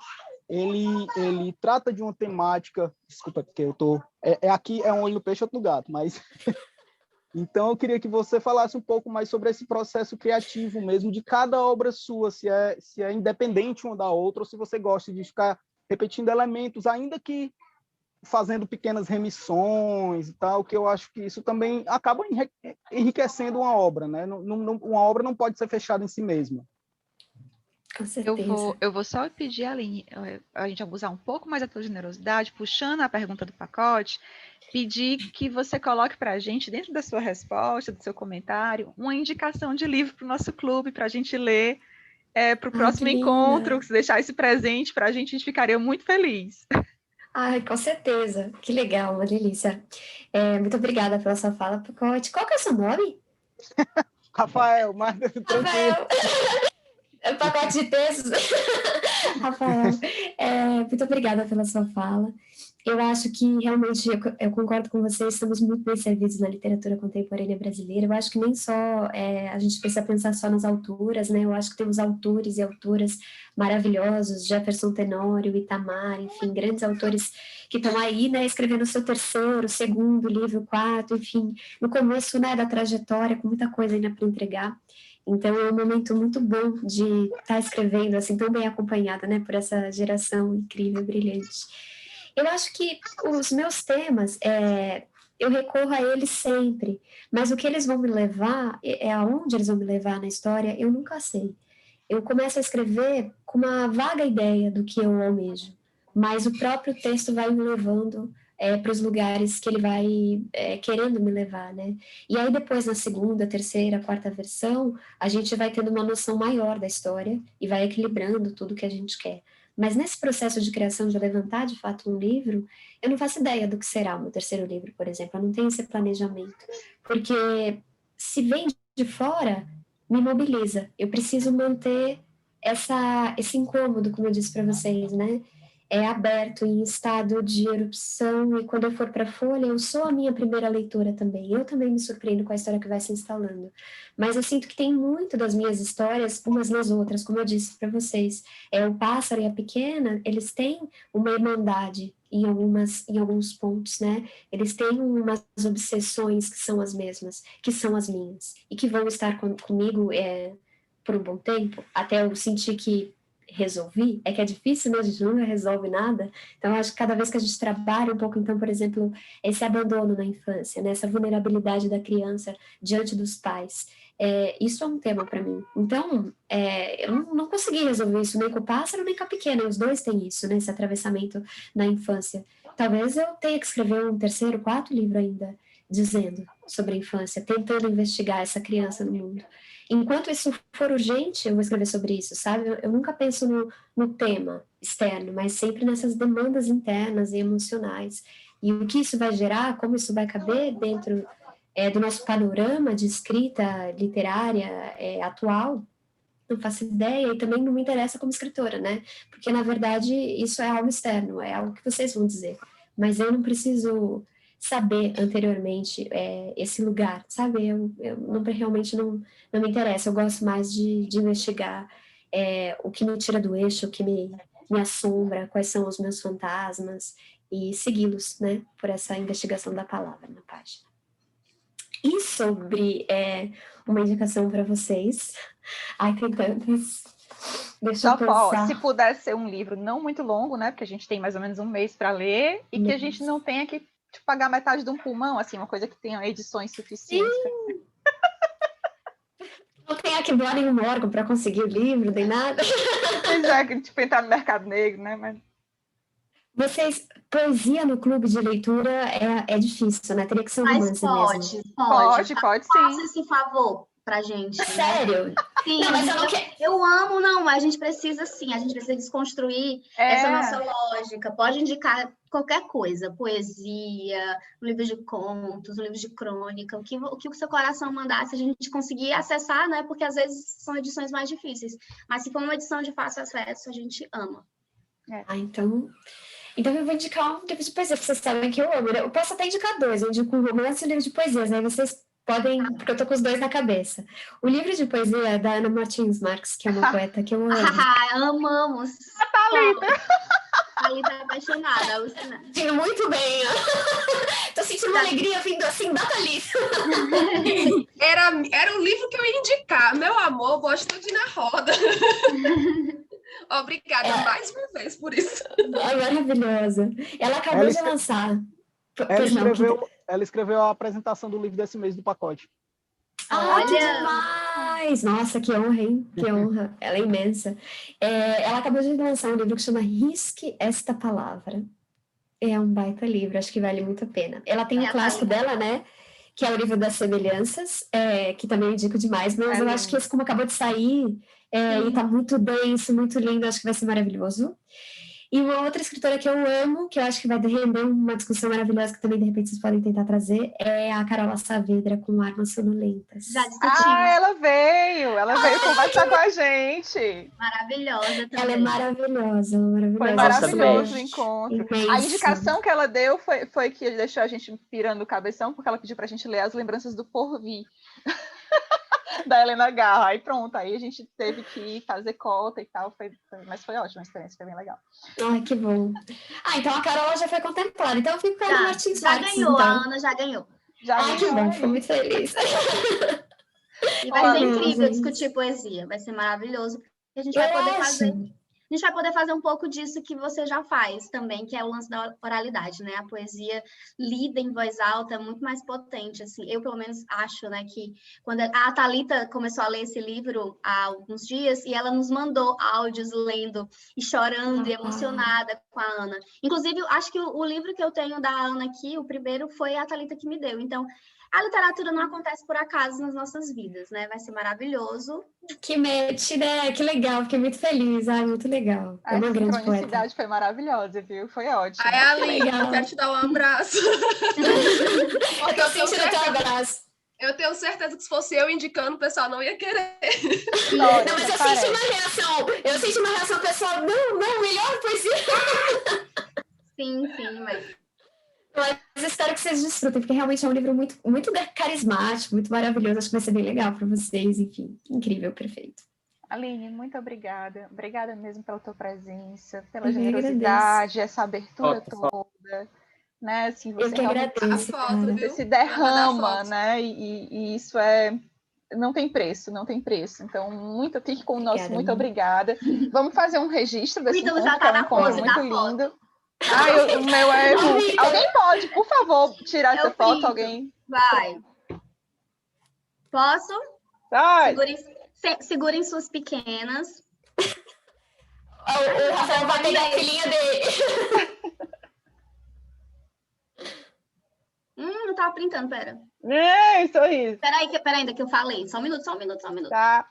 ele trata de uma temática, desculpa, porque eu tô... aqui é um olho no peixe, outro no gato, mas... Então, eu queria que você falasse um pouco mais sobre esse processo criativo mesmo, de cada obra sua, se é independente uma da outra, ou se você gosta de ficar repetindo elementos, ainda que fazendo pequenas remissões e tal, que eu acho que isso também acaba enriquecendo uma obra, né? Uma obra não pode ser fechada em si mesma. Com certeza. Eu vou só pedir, Aline, a gente abusar um pouco mais da tua generosidade, puxando a pergunta do pacote, pedir que você coloque para a gente, dentro da sua resposta, do seu comentário, uma indicação de livro para o nosso clube, para a gente ler, para o próximo encontro, se deixar esse presente para a gente ficaria muito feliz. Ai, com certeza. Que legal, uma delícia. Muito obrigada pela sua fala, pacote. Qual que é o seu nome? Rafael, mas tranquilo. Pacote de textos. Rafael, muito obrigada pela sua fala. Eu acho que realmente, eu concordo com você, estamos muito bem servidos na literatura contemporânea brasileira. Eu acho que nem só a gente precisa pensar só nas autoras, né? Eu acho que temos autores e autoras maravilhosos, Jefferson Tenório, Itamar, enfim, grandes autores que estão aí, né, escrevendo o seu terceiro, segundo livro, quarto, enfim, no começo, né, da trajetória, com muita coisa ainda para entregar. Então é um momento muito bom de estar escrevendo, assim, tão bem acompanhada, né, por essa geração incrível, brilhante. Eu acho que os meus temas, eu recorro a eles sempre, mas o que eles vão me levar, aonde eles vão me levar na história, eu nunca sei. Eu começo a escrever com uma vaga ideia do que eu almejo, mas o próprio texto vai me levando para os lugares que ele vai querendo me levar, né? E aí depois, na segunda, terceira, quarta versão, a gente vai tendo uma noção maior da história e vai equilibrando tudo que a gente quer. Mas nesse processo de criação, de levantar de fato um livro, eu não faço ideia do que será o meu terceiro livro, por exemplo. Eu não tenho esse planejamento. Porque se vem de fora, me mobiliza. Eu preciso manter esse incômodo, como eu disse para vocês, né? É aberto, em estado de erupção, e quando eu for para a folha, eu sou a minha primeira leitora também. Eu também me surpreendo com a história que vai se instalando. Mas eu sinto que tem muito das minhas histórias umas nas outras, como eu disse para vocês. O Pássaro e a Pequena, eles têm uma irmandade em alguns pontos, né? Eles têm umas obsessões que são as mesmas, que são as minhas, e que vão estar comigo por um bom tempo, até eu sentir que resolvi. É que é difícil, né? A gente nunca resolve nada. Então, eu acho que cada vez que a gente trabalha um pouco, então, por exemplo, esse abandono na infância, né? Essa vulnerabilidade da criança diante dos pais, isso é um tema para mim. Então, eu não consegui resolver isso nem com o Pássaro, nem com a Pequena. Os dois têm isso, né? Esse atravessamento na infância. Talvez eu tenha que escrever um terceiro, quarto livro ainda, dizendo sobre a infância, tentando investigar essa criança no mundo. Enquanto isso for urgente, eu vou escrever sobre isso, sabe? Eu nunca penso no tema externo, mas sempre nessas demandas internas e emocionais. E o que isso vai gerar, como isso vai caber dentro do nosso panorama de escrita literária atual, não faço ideia, e também não me interessa como escritora, né? Porque, na verdade, isso é algo externo, é algo que vocês vão dizer. Mas eu não preciso saber anteriormente esse lugar, sabe? Eu realmente não me interessa. Eu gosto mais de investigar o que me tira do eixo, o que me assombra, quais são os meus fantasmas, e segui-los, né? Por essa investigação da palavra na página. E sobre uma indicação para vocês. Ai, tem tantas. Deixa eu pensar. Se puder ser um livro não muito longo, né? Porque a gente tem mais ou menos um mês para ler, e que a gente não tenha que pagar metade de um pulmão, assim, uma coisa que tenha edições suficientes. Não tenha que doar nenhum órgão para conseguir o livro, nem nada. Pois é, que tipo, entrar no mercado negro, né? Mas... Vocês, poesia no clube de leitura é difícil, né? Teria que ser um romance mesmo. Pode, sim. Faça esse favor pra gente. Sério? Né? Sim, não, mas eu não quero. Eu amo, não, mas a gente precisa sim, a gente precisa desconstruir essa nossa lógica. Pode indicar qualquer coisa, poesia, um livro de contos, um livro de crônica, o que o seu coração mandar, se a gente conseguir acessar, né? Porque às vezes são edições mais difíceis. Mas se for uma edição de fácil acesso, a gente ama. Então eu vou indicar um livro de poesia, que vocês sabem que eu amo, né? Eu posso até indicar dois, eu indico um romance e um livro de poesias, aí vocês podem, porque eu tô com os dois na cabeça. O livro de poesia é da Ana Martins Marques, que é uma poeta que eu amo. Amamos! Aí tá apaixonada, alucinada. Sentindo muito bem. Tô sentindo uma alegria vindo assim da Thalita. Era o livro que eu ia indicar. Meu amor, bote tudo na roda. Obrigada mais uma vez por isso. Maravilhosa. Ela acabou de lançar. Ela escreveu a apresentação do livro desse mês do pacote. Olha! Que demais! Nossa, que honra, hein? Que honra. Ela é imensa. Ela acabou de lançar um livro que chama Risque Esta Palavra. É um baita livro, acho que vale muito a pena. Ela tem um clássico dela, né? Que é o livro das semelhanças, que também indico demais, mas eu acho que esse, como acabou de sair, e tá muito denso, muito lindo, acho que vai ser maravilhoso. E uma outra escritora que eu amo, que eu acho que vai render uma discussão maravilhosa, que também, de repente, vocês podem tentar trazer, é a Carola Saavedra, com Armas Sonolentas. Já discutimos. Ela veio conversar com a gente. Maravilhosa também. Ela é maravilhosa, Foi maravilhoso o encontro. A indicação que ela deu foi que deixou a gente pirando o cabeção, porque ela pediu pra gente ler As Lembranças do Porvir. Da Helena Garro, aí pronto, aí a gente teve que fazer cota e tal, mas foi ótima a experiência, foi bem legal. Ai, que bom. Então a Carola já foi contemplada, então eu fico com a Ana Martins Marques. Já ganhou, então. A Ana já ganhou. Que bom, fico muito feliz. E vai ser Olha, incrível gente. discutir poesia, vai ser maravilhoso. E a gente vai poder fazer. A gente vai poder fazer um pouco disso que você já faz também, que é o lance da oralidade, né? A poesia lida em voz alta é muito mais potente, assim. Eu, pelo menos, acho, né, que quando a Thalita começou a ler esse livro há alguns dias, e ela nos mandou áudios lendo e chorando e emocionada com a Ana. Inclusive, acho que o livro que eu tenho da Ana aqui, o primeiro, foi a Thalita que me deu. Então, a literatura não acontece por acaso nas nossas vidas, né? Vai ser maravilhoso. Que match, né? Que legal, fiquei muito feliz. Ai, muito legal. É uma grande poeta. A sincronicidade foi maravilhosa, viu? Foi ótimo. Ai, Aline, eu quero te dar um abraço. Eu tô sentindo teu abraço. Eu tenho certeza que se fosse eu indicando, o pessoal não ia querer. Não, mas eu senti uma reação. Eu senti uma reação pessoal. Não, melhor poesia. Sim, mas... Mas espero que vocês desfrutem, porque realmente é um livro muito, muito carismático, muito maravilhoso. Acho que vai ser bem legal para vocês. Enfim, incrível, perfeito. Aline, muito obrigada. Obrigada mesmo pela tua presença, pela generosidade, essa abertura toda. Né? Assim, você realmente você se derrama, né? E isso não tem preço, não tem preço. Então, fique com o nosso muito obrigada. Vamos fazer um registro desse encontro, que é um encontro muito lindo. O meu é Hulk. Alguém pode, por favor, tirar essa foto? Alguém? Vai. Posso? Vai. Segurem suas pequenas. O Rafael vai pegar a filhinha dele. Não tava printando, pera. Isso aí. Pera ainda que eu falei. Só um minuto. Tá.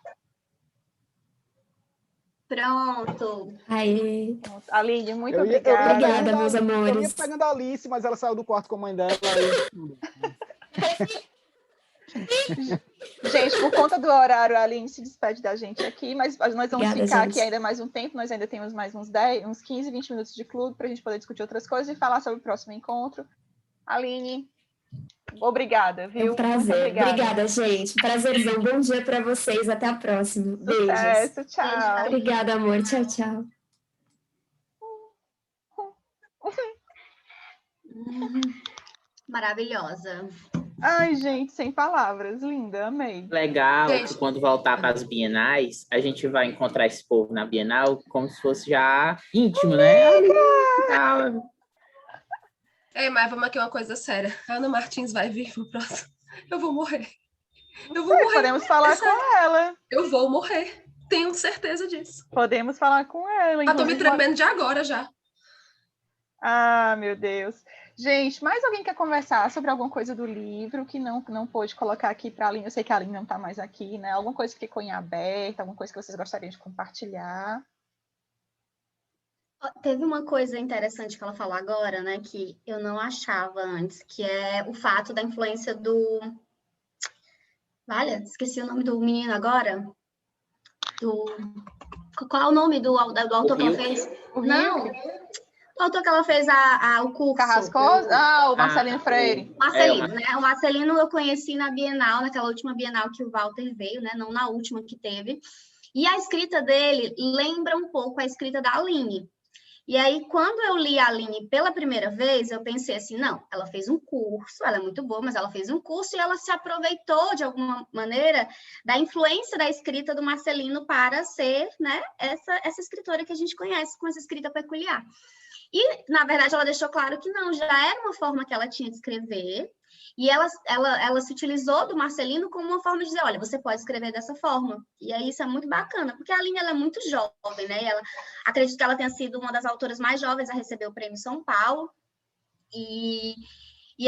Pronto. Aí. Aline, muito obrigada. Obrigada, meus amores. Eu ia pegando a Alice, mas ela saiu do quarto com a mãe dela. Gente, por conta do horário, a Aline se despede da gente aqui, mas nós vamos ficar aqui ainda mais um tempo, nós ainda temos mais uns 15, 20 minutos de clube para a gente poder discutir outras coisas e falar sobre o próximo encontro. Aline, obrigada, viu? É um prazer. Obrigada, gente. Prazerzão. Bom dia para vocês. Até a próxima. Beijos. Sucesso, tchau. Obrigada, amor. Tchau, tchau. Maravilhosa. Ai, gente, sem palavras. Linda, amei. Legal que quando voltar para as bienais, a gente vai encontrar esse povo na Bienal como se fosse já íntimo, né? Mas vamos aqui uma coisa séria. A Ana Martins vai vir pro próximo. Eu vou morrer. Podemos falar com ela. Eu vou morrer. Tenho certeza disso. Podemos falar com ela. Eu tô me tremendo de agora já. Ah, meu Deus. Gente, mais alguém quer conversar sobre alguma coisa do livro que não pôde colocar aqui para a Aline? Eu sei que a Aline não está mais aqui, né? Alguma coisa que ficou em aberto, alguma coisa que vocês gostariam de compartilhar? Teve uma coisa interessante que ela falou agora, né, que eu não achava antes, que é o fato da influência do... esqueci o nome do menino agora. Qual é o nome do autor que ela fez? Não, o autor que ela fez o curso. Carrascosa? O Marcelino Freire. Marcelino, né? O Marcelino eu conheci na Bienal, naquela última Bienal que o Walter veio, né? Não na última que teve. E a escrita dele lembra um pouco a escrita da Aline. E aí, quando eu li a Aline pela primeira vez, eu pensei assim, não, ela fez um curso, ela é muito boa, mas ela fez um curso e ela se aproveitou, de alguma maneira, da influência da escrita do Marcelino para ser, né, essa escritora que a gente conhece, com essa escrita peculiar. E, na verdade, ela deixou claro que não, já era uma forma que ela tinha de escrever, e ela se utilizou do Marcelino como uma forma de dizer, olha, você pode escrever dessa forma. E aí isso é muito bacana, porque a Aline ela é muito jovem, né? Acredito que ela tenha sido uma das autoras mais jovens a receber o Prêmio São Paulo. E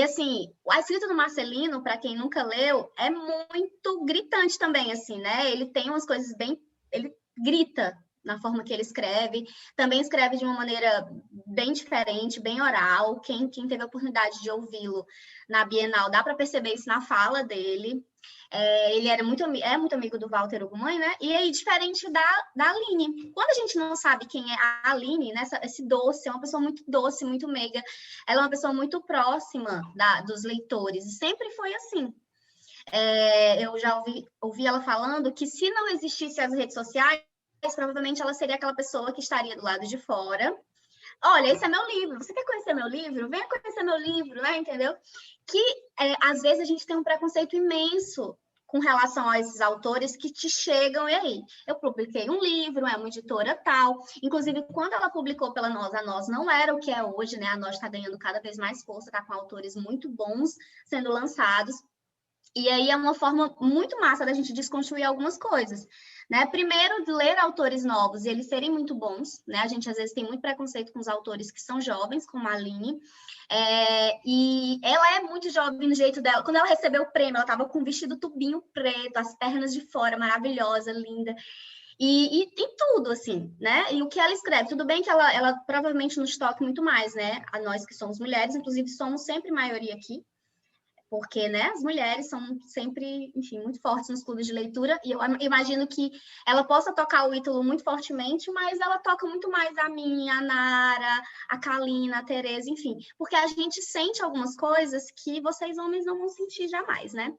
assim, a escrita do Marcelino, para quem nunca leu, é muito gritante também, assim, né? Ele tem umas coisas bem... Ele grita na forma que ele escreve, também escreve de uma maneira bem diferente, bem oral. Quem teve a oportunidade de ouvi-lo na Bienal, dá para perceber isso na fala dele. Ele é muito amigo do Walter Ugumãe, né? E aí, diferente da Aline. Quando a gente não sabe quem é a Aline, né? Esse doce, é uma pessoa muito doce, muito meiga. Ela é uma pessoa muito próxima dos leitores, e sempre foi assim. Eu já ouvi ela falando que se não existisse as redes sociais, provavelmente ela seria aquela pessoa que estaria do lado de fora. Olha, esse é meu livro. Você quer conhecer meu livro? Venha conhecer meu livro, né? Entendeu? Que, às vezes, a gente tem um preconceito imenso com relação a esses autores que te chegam, e aí, eu publiquei um livro, é uma editora tal, inclusive quando ela publicou pela Nós, a Nós não era o que é hoje, né, a Nós está ganhando cada vez mais força, está com autores muito bons sendo lançados, e aí é uma forma muito massa da gente desconstruir algumas coisas, né? Primeiro, de ler autores novos e eles serem muito bons, né? A gente às vezes tem muito preconceito com os autores que são jovens, como a Aline, e ela é muito jovem no jeito dela. Quando ela recebeu o prêmio, ela estava com um vestido tubinho preto, as pernas de fora, maravilhosa, linda. E tudo, assim, né? E o que ela escreve, tudo bem que ela provavelmente nos toca muito mais, né? A nós que somos mulheres, inclusive somos sempre maioria aqui, porque, né, as mulheres são sempre, enfim, muito fortes nos clubes de leitura, e eu imagino que ela possa tocar o Ítalo muito fortemente, mas ela toca muito mais a minha, a Nara, a Kalina, a Tereza, enfim, porque a gente sente algumas coisas que vocês homens não vão sentir jamais, né?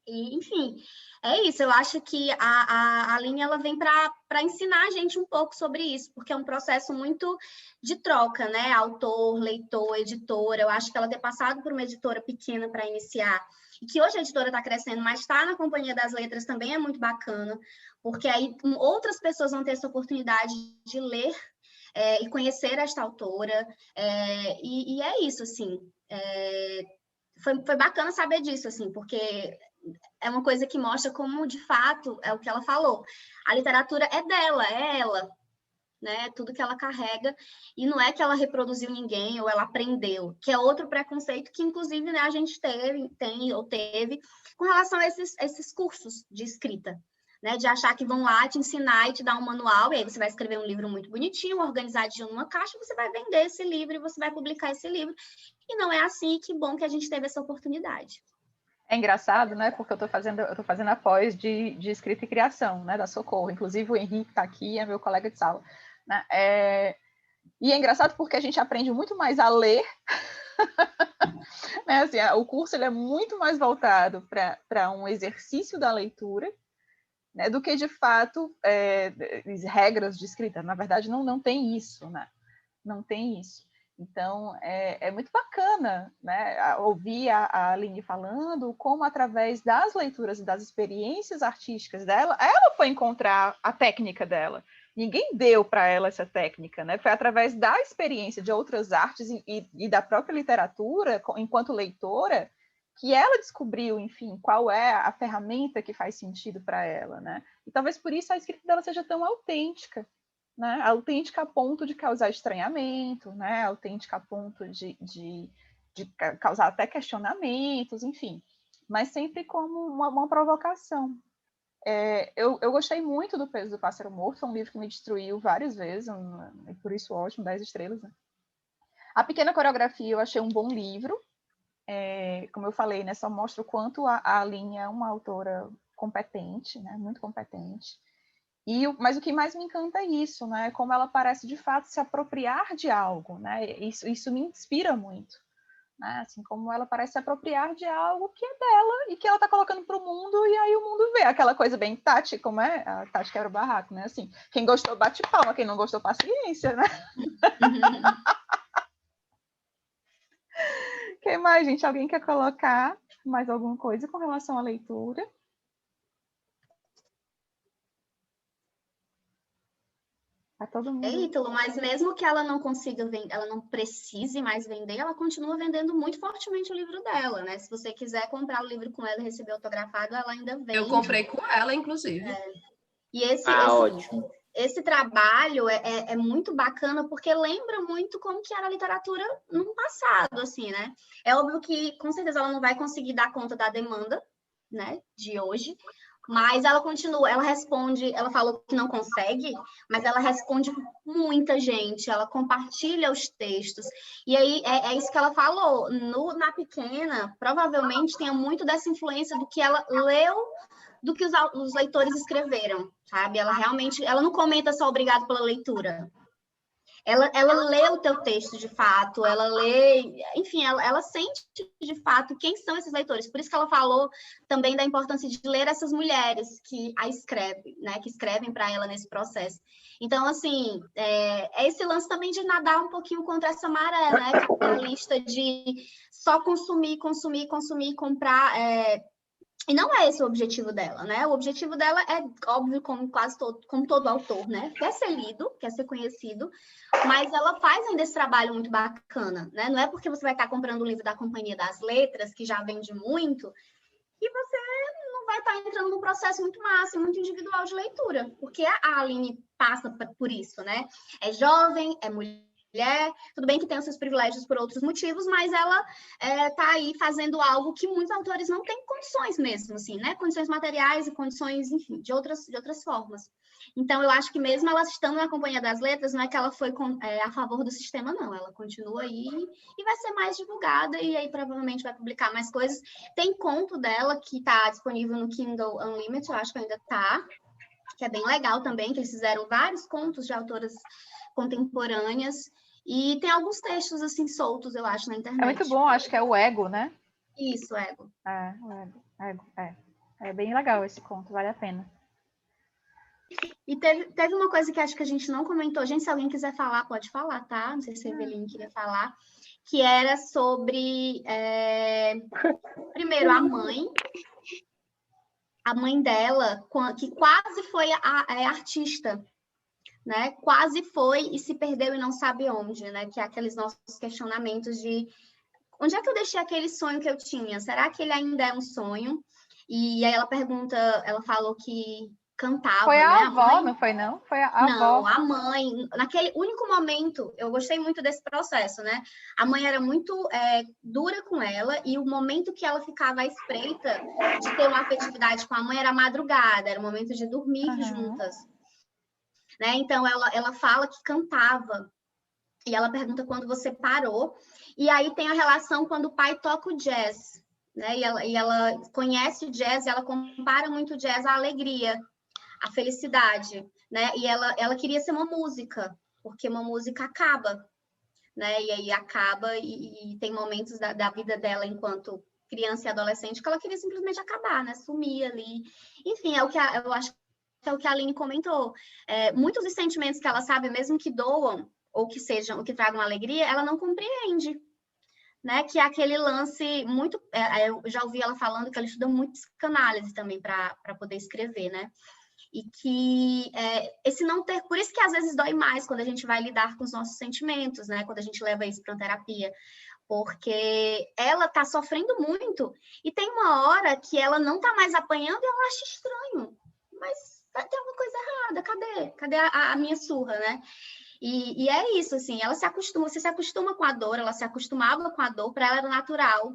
E, enfim, é isso. Eu acho que a Aline, ela vem para ensinar a gente um pouco sobre isso, porque é um processo muito de troca, né? Autor, leitor, editora. Eu acho que ela ter passado por uma editora pequena para iniciar, e que hoje a editora está crescendo, mas está na Companhia das Letras também é muito bacana, porque aí outras pessoas vão ter essa oportunidade de ler e conhecer esta autora. E é isso, assim. Foi bacana saber disso, assim, porque é uma coisa que mostra como, de fato, é o que ela falou. A literatura é dela, é ela, né? Tudo que ela carrega, e não é que ela reproduziu ninguém ou ela aprendeu, que é outro preconceito que, inclusive, né, a gente teve com relação a esses cursos de escrita, né? De achar que vão lá te ensinar e te dar um manual, e aí você vai escrever um livro muito bonitinho, organizadinho numa caixa, você vai vender esse livro e você vai publicar esse livro. E não é assim, e que bom que a gente teve essa oportunidade. É engraçado, né? Porque eu tô fazendo a pós de escrita e criação, né? Da Socorro. Inclusive o Henrique está aqui, é meu colega de sala. Né? E é engraçado porque a gente aprende muito mais a ler. Né? Assim, o curso ele é muito mais voltado para um exercício da leitura, né? Do que, de fato, regras de escrita. Na verdade, não tem isso, né? Não tem isso. Então, é muito bacana, né, ouvir a Aline falando como, através das leituras e das experiências artísticas dela, ela foi encontrar a técnica dela. Ninguém deu para ela essa técnica, né? Foi através da experiência de outras artes e da própria literatura, enquanto leitora, que ela descobriu, enfim, qual é a ferramenta que faz sentido para ela, né? E talvez por isso a escrita dela seja tão autêntica. Né, autêntica a ponto de causar estranhamento, né, autêntica a ponto de causar até questionamentos, enfim, mas sempre como uma provocação. Eu gostei muito do Peso do Pássaro Morto, foi um livro que me destruiu várias vezes, e por isso ótimo, 10 estrelas. Né? A Pequena Coreografia eu achei um bom livro, como eu falei, né, só mostra o quanto a Aline é uma autora competente, né, muito competente. Mas o que mais me encanta é isso, né? Como ela parece, de fato, se apropriar de algo, né? Isso me inspira muito, né? Assim, como ela parece se apropriar de algo que é dela e que ela está colocando para o mundo, e aí o mundo vê. Aquela coisa bem Tati, como é? A Tati quebra o barraco, né? Assim, quem gostou, bate palma, quem não gostou, paciência, né? Que mais, gente? Alguém quer colocar mais alguma coisa com relação à leitura? Tá todo mundo... Ítalo, mas mesmo que ela não consiga vender, ela não precise mais vender, ela continua vendendo muito fortemente o livro dela, né? Se você quiser comprar o livro com ela e receber autografado, ela ainda vende. Eu comprei com ela, inclusive. E esse trabalho é muito bacana, porque lembra muito como que era a literatura no passado, assim, né? É óbvio que, com certeza, ela não vai conseguir dar conta da demanda, né, de hoje, mas ela continua, ela responde, ela falou que não consegue, mas ela responde muita gente, ela compartilha os textos, e aí é isso que ela falou, na Pequena, provavelmente tenha muito dessa influência do que ela leu, do que os leitores escreveram, sabe? Ela realmente, ela não comenta só obrigado pela leitura. Ela lê o teu texto de fato, ela lê, enfim, ela sente de fato quem são esses leitores. Por isso que ela falou também da importância de ler essas mulheres que a escrevem, né? Que escrevem para ela nesse processo. Então, assim, é esse lance também de nadar um pouquinho contra essa maré, né? Capitalista de só consumir, comprar. E não é esse o objetivo dela, né? O objetivo dela é, óbvio, como todo autor, né? Quer ser lido, quer ser conhecido, mas ela faz ainda esse trabalho muito bacana, né? Não é porque você vai estar comprando o livro da Companhia das Letras, que já vende muito, que você não vai estar entrando num processo muito massa, muito individual de leitura, porque a Aline passa por isso, né? É jovem, é mulher, tudo bem que tem os seus privilégios por outros motivos, mas ela tá aí fazendo algo que muitos autores não têm condições mesmo, assim, né? Condições materiais e condições, enfim, de outras formas. Então, eu acho que mesmo ela estando na Companhia das Letras, não é que ela foi a favor do sistema, não. Ela continua aí e vai ser mais divulgada, e aí provavelmente vai publicar mais coisas. Tem conto dela que está disponível no Kindle Unlimited, eu acho que ainda está, que é bem legal também, que eles fizeram vários contos de autoras contemporâneas, e tem alguns textos, assim, soltos, eu acho, na internet. É muito bom, acho que é o Ego, né? Isso, Ego. O Ego. É bem legal esse conto, vale a pena. E teve uma coisa que acho que a gente não comentou. Gente, se alguém quiser falar, pode falar, tá? Não sei se a Eveline queria falar. Que era sobre, primeiro, a mãe dela, que quase foi artista, né? Quase foi e se perdeu e não sabe onde, né? Que é aqueles nossos questionamentos de onde é que eu deixei aquele sonho que eu tinha? Será que ele ainda é um sonho? E aí ela falou que cantava, foi a né? avó, não foi não? Foi a avó. Não, a mãe, naquele único momento, eu gostei muito desse processo, né? A mãe era muito dura com ela, e o momento que ela ficava à espreita de ter uma afetividade com a mãe era a madrugada, era o momento de dormir juntas. Né? Então, ela fala que cantava, e ela pergunta quando você parou, e aí tem a relação quando o pai toca o jazz, né? E ela conhece o jazz, e ela compara muito o jazz à alegria, à felicidade, né? E ela queria ser uma música, porque uma música acaba, né? E aí acaba, e tem momentos da vida dela enquanto criança e adolescente que ela queria simplesmente acabar, né? Sumir ali. Enfim, eu acho que é o que a Aline comentou. Muitos dos sentimentos que ela sabe, mesmo que doam, ou que sejam, ou que tragam alegria, ela não compreende, né? Que é aquele lance muito... eu já ouvi ela falando que ela estuda muito psicanálise também para poder escrever, né? E que esse não ter... Por isso que às vezes dói mais quando a gente vai lidar com os nossos sentimentos, né? Quando a gente leva isso para uma terapia. Porque ela está sofrendo muito, e tem uma hora que ela não está mais apanhando e ela acha estranho. Mas tem alguma coisa errada, cadê a minha surra, né? E é isso, assim, ela você se acostuma com a dor, ela se acostumava com a dor, para ela era natural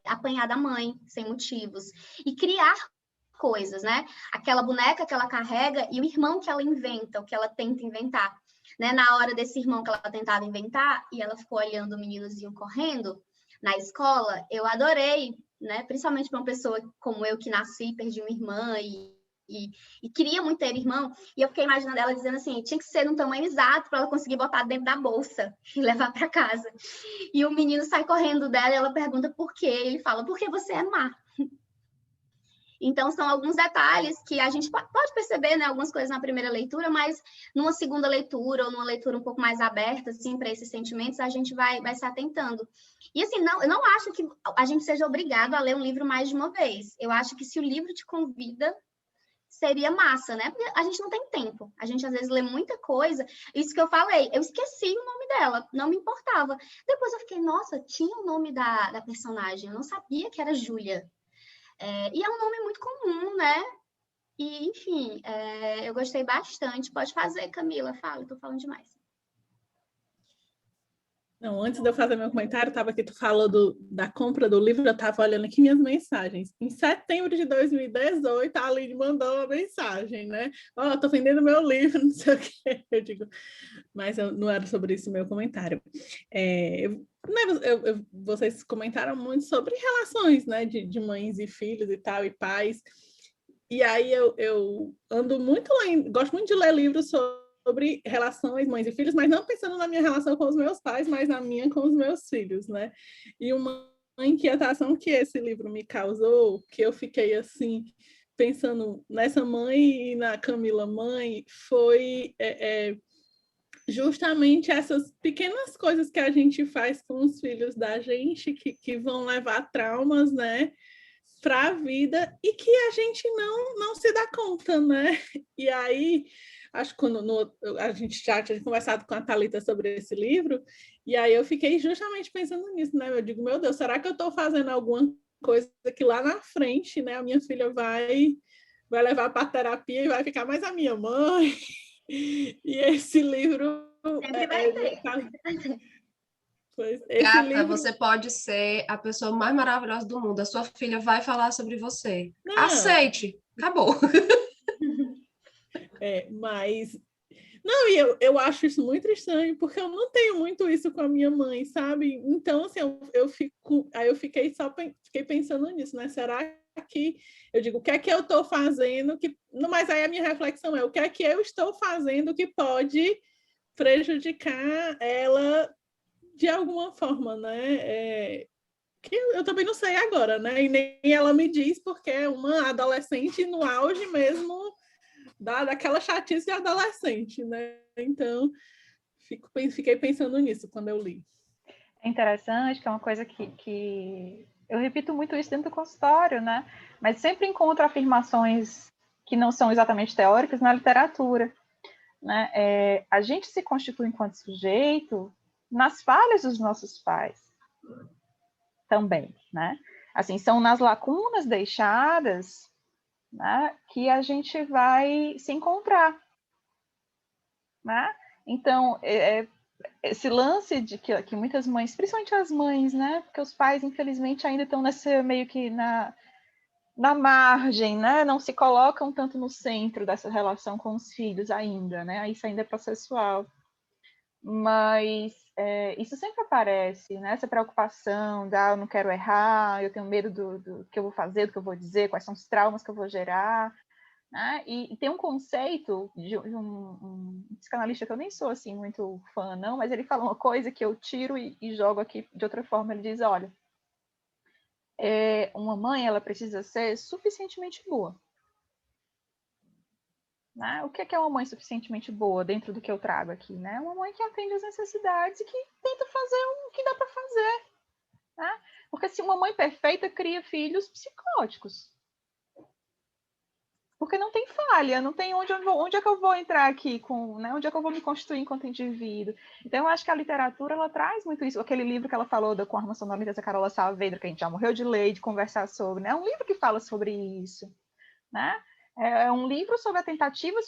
apanhar da mãe, sem motivos, e criar coisas, né? Aquela boneca que ela carrega e o irmão que ela inventa, o que ela tenta inventar, né? Na hora desse irmão que ela tentava inventar, e ela ficou olhando o meninozinho correndo na escola, eu adorei, né? Principalmente para uma pessoa como eu, que nasci, perdi uma irmã e queria muito ter irmão, e eu fiquei imaginando ela dizendo assim, tinha que ser num tamanho exato para ela conseguir botar dentro da bolsa e levar para casa. E o menino sai correndo dela e ela pergunta por quê, e ele fala, porque você é má. Então, são alguns detalhes que a gente pode perceber, né, algumas coisas na primeira leitura, mas numa segunda leitura ou numa leitura um pouco mais aberta, assim, para esses sentimentos, a gente vai se atentando. E, assim, eu não acho que a gente seja obrigado a ler um livro mais de uma vez. Eu acho que se o livro te convida, seria massa, né? Porque a gente não tem tempo. A gente, às vezes, lê muita coisa. Isso que eu falei, eu esqueci o nome dela, não me importava. Depois eu fiquei, nossa, tinha o nome da personagem, eu não sabia que era Júlia. E é um nome muito comum, né? E, enfim, eu gostei bastante. Pode fazer, Camila, fala, eu tô falando demais. Não, antes de eu fazer meu comentário, estava aqui, tu falando da compra do livro, eu estava olhando aqui minhas mensagens. Em setembro de 2018, a Aline mandou uma mensagem, né? Ó, tô vendendo meu livro, não sei o quê. Eu digo, mas não era sobre isso o meu comentário. Vocês comentaram muito sobre relações, né? De mães e filhos e tal, e pais. E aí eu ando muito lendo, gosto muito de ler livros sobre relações mães e filhos, mas não pensando na minha relação com os meus pais, mas na minha com os meus filhos, né? E uma inquietação que esse livro me causou, que eu fiquei assim, pensando nessa mãe e na Camila mãe, foi justamente essas pequenas coisas que a gente faz com os filhos da gente, que vão levar traumas, né? para a vida e que a gente não se dá conta, né? E aí, acho que a gente já tinha conversado com a Thalita sobre esse livro, e aí eu fiquei justamente pensando nisso, né? Eu digo, meu Deus, será que eu estou fazendo alguma coisa que lá na frente, né, a minha filha vai levar para terapia e vai ficar mais a minha mãe? E esse livro... Sempre vai ter. Esse Gata, livro... você pode ser a pessoa mais maravilhosa do mundo. A sua filha vai falar sobre você. Não. Aceite. Acabou. Mas... Não, e eu acho isso muito estranho, porque eu não tenho muito isso com a minha mãe, sabe? Então, assim, aí eu fiquei pensando nisso, né? Será que... Eu digo, o que é que eu estou fazendo? Mas aí a minha reflexão é, o que é que eu estou fazendo que pode prejudicar ela de alguma forma, né? Que eu também não sei agora, né? E nem ela me diz, porque é uma adolescente no auge mesmo daquela chatice de adolescente, né? Então, fiquei pensando nisso quando eu li. É interessante, que é uma coisa que eu repito muito isso dentro do consultório, né? Mas sempre encontro afirmações que não são exatamente teóricas na literatura, né? A gente se constitui enquanto sujeito nas falhas dos nossos pais também, né? Assim, são nas lacunas deixadas, né, que a gente vai se encontrar, né? Então, esse lance de que muitas mães, principalmente as mães, né? Porque os pais, infelizmente, ainda estão meio que na margem, né? Não se colocam tanto no centro dessa relação com os filhos ainda, né? Isso ainda é processual. Mas isso sempre aparece, né? Essa preocupação eu não quero errar, eu tenho medo do que eu vou fazer, do que eu vou dizer, quais são os traumas que eu vou gerar, né? E tem um conceito de um psicanalista que eu nem sou assim muito fã, não, mas ele fala uma coisa que eu tiro e jogo aqui de outra forma. Ele diz, olha, uma mãe, ela precisa ser suficientemente boa. Né? O que é uma mãe suficientemente boa dentro do que eu trago aqui? Né? Uma mãe que atende às necessidades e que tenta fazer o que dá para fazer. Né? Porque se uma mãe perfeita cria filhos psicóticos. Porque não tem falha, não tem onde é que eu vou entrar aqui, né? Onde é que eu vou me constituir enquanto indivíduo. Então, eu acho que a literatura, ela traz muito isso. Aquele livro que ela falou com a Arma Sonora da Carola Saavedra, que a gente já morreu de ler, de conversar sobre, né? É um livro que fala sobre isso, né? É um livro sobre a tentativa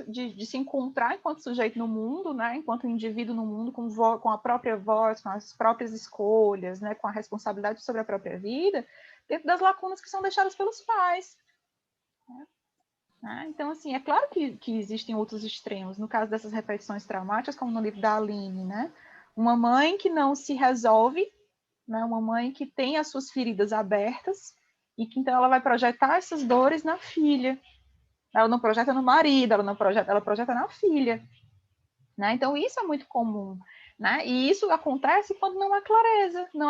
de se encontrar enquanto sujeito no mundo, né? Enquanto indivíduo no mundo, com a própria voz, com as próprias escolhas, né? Com a responsabilidade sobre a própria vida, dentro das lacunas que são deixadas pelos pais. Né? Então, assim, é claro que existem outros extremos. No caso dessas repetições traumáticas, como no livro da Aline, né? Uma mãe que não se resolve, né? Uma mãe que tem as suas feridas abertas e que, então, ela vai projetar essas dores na filha. Ela não projeta no marido, ela projeta na filha. Né? Então, isso é muito comum. Né? E isso acontece quando não há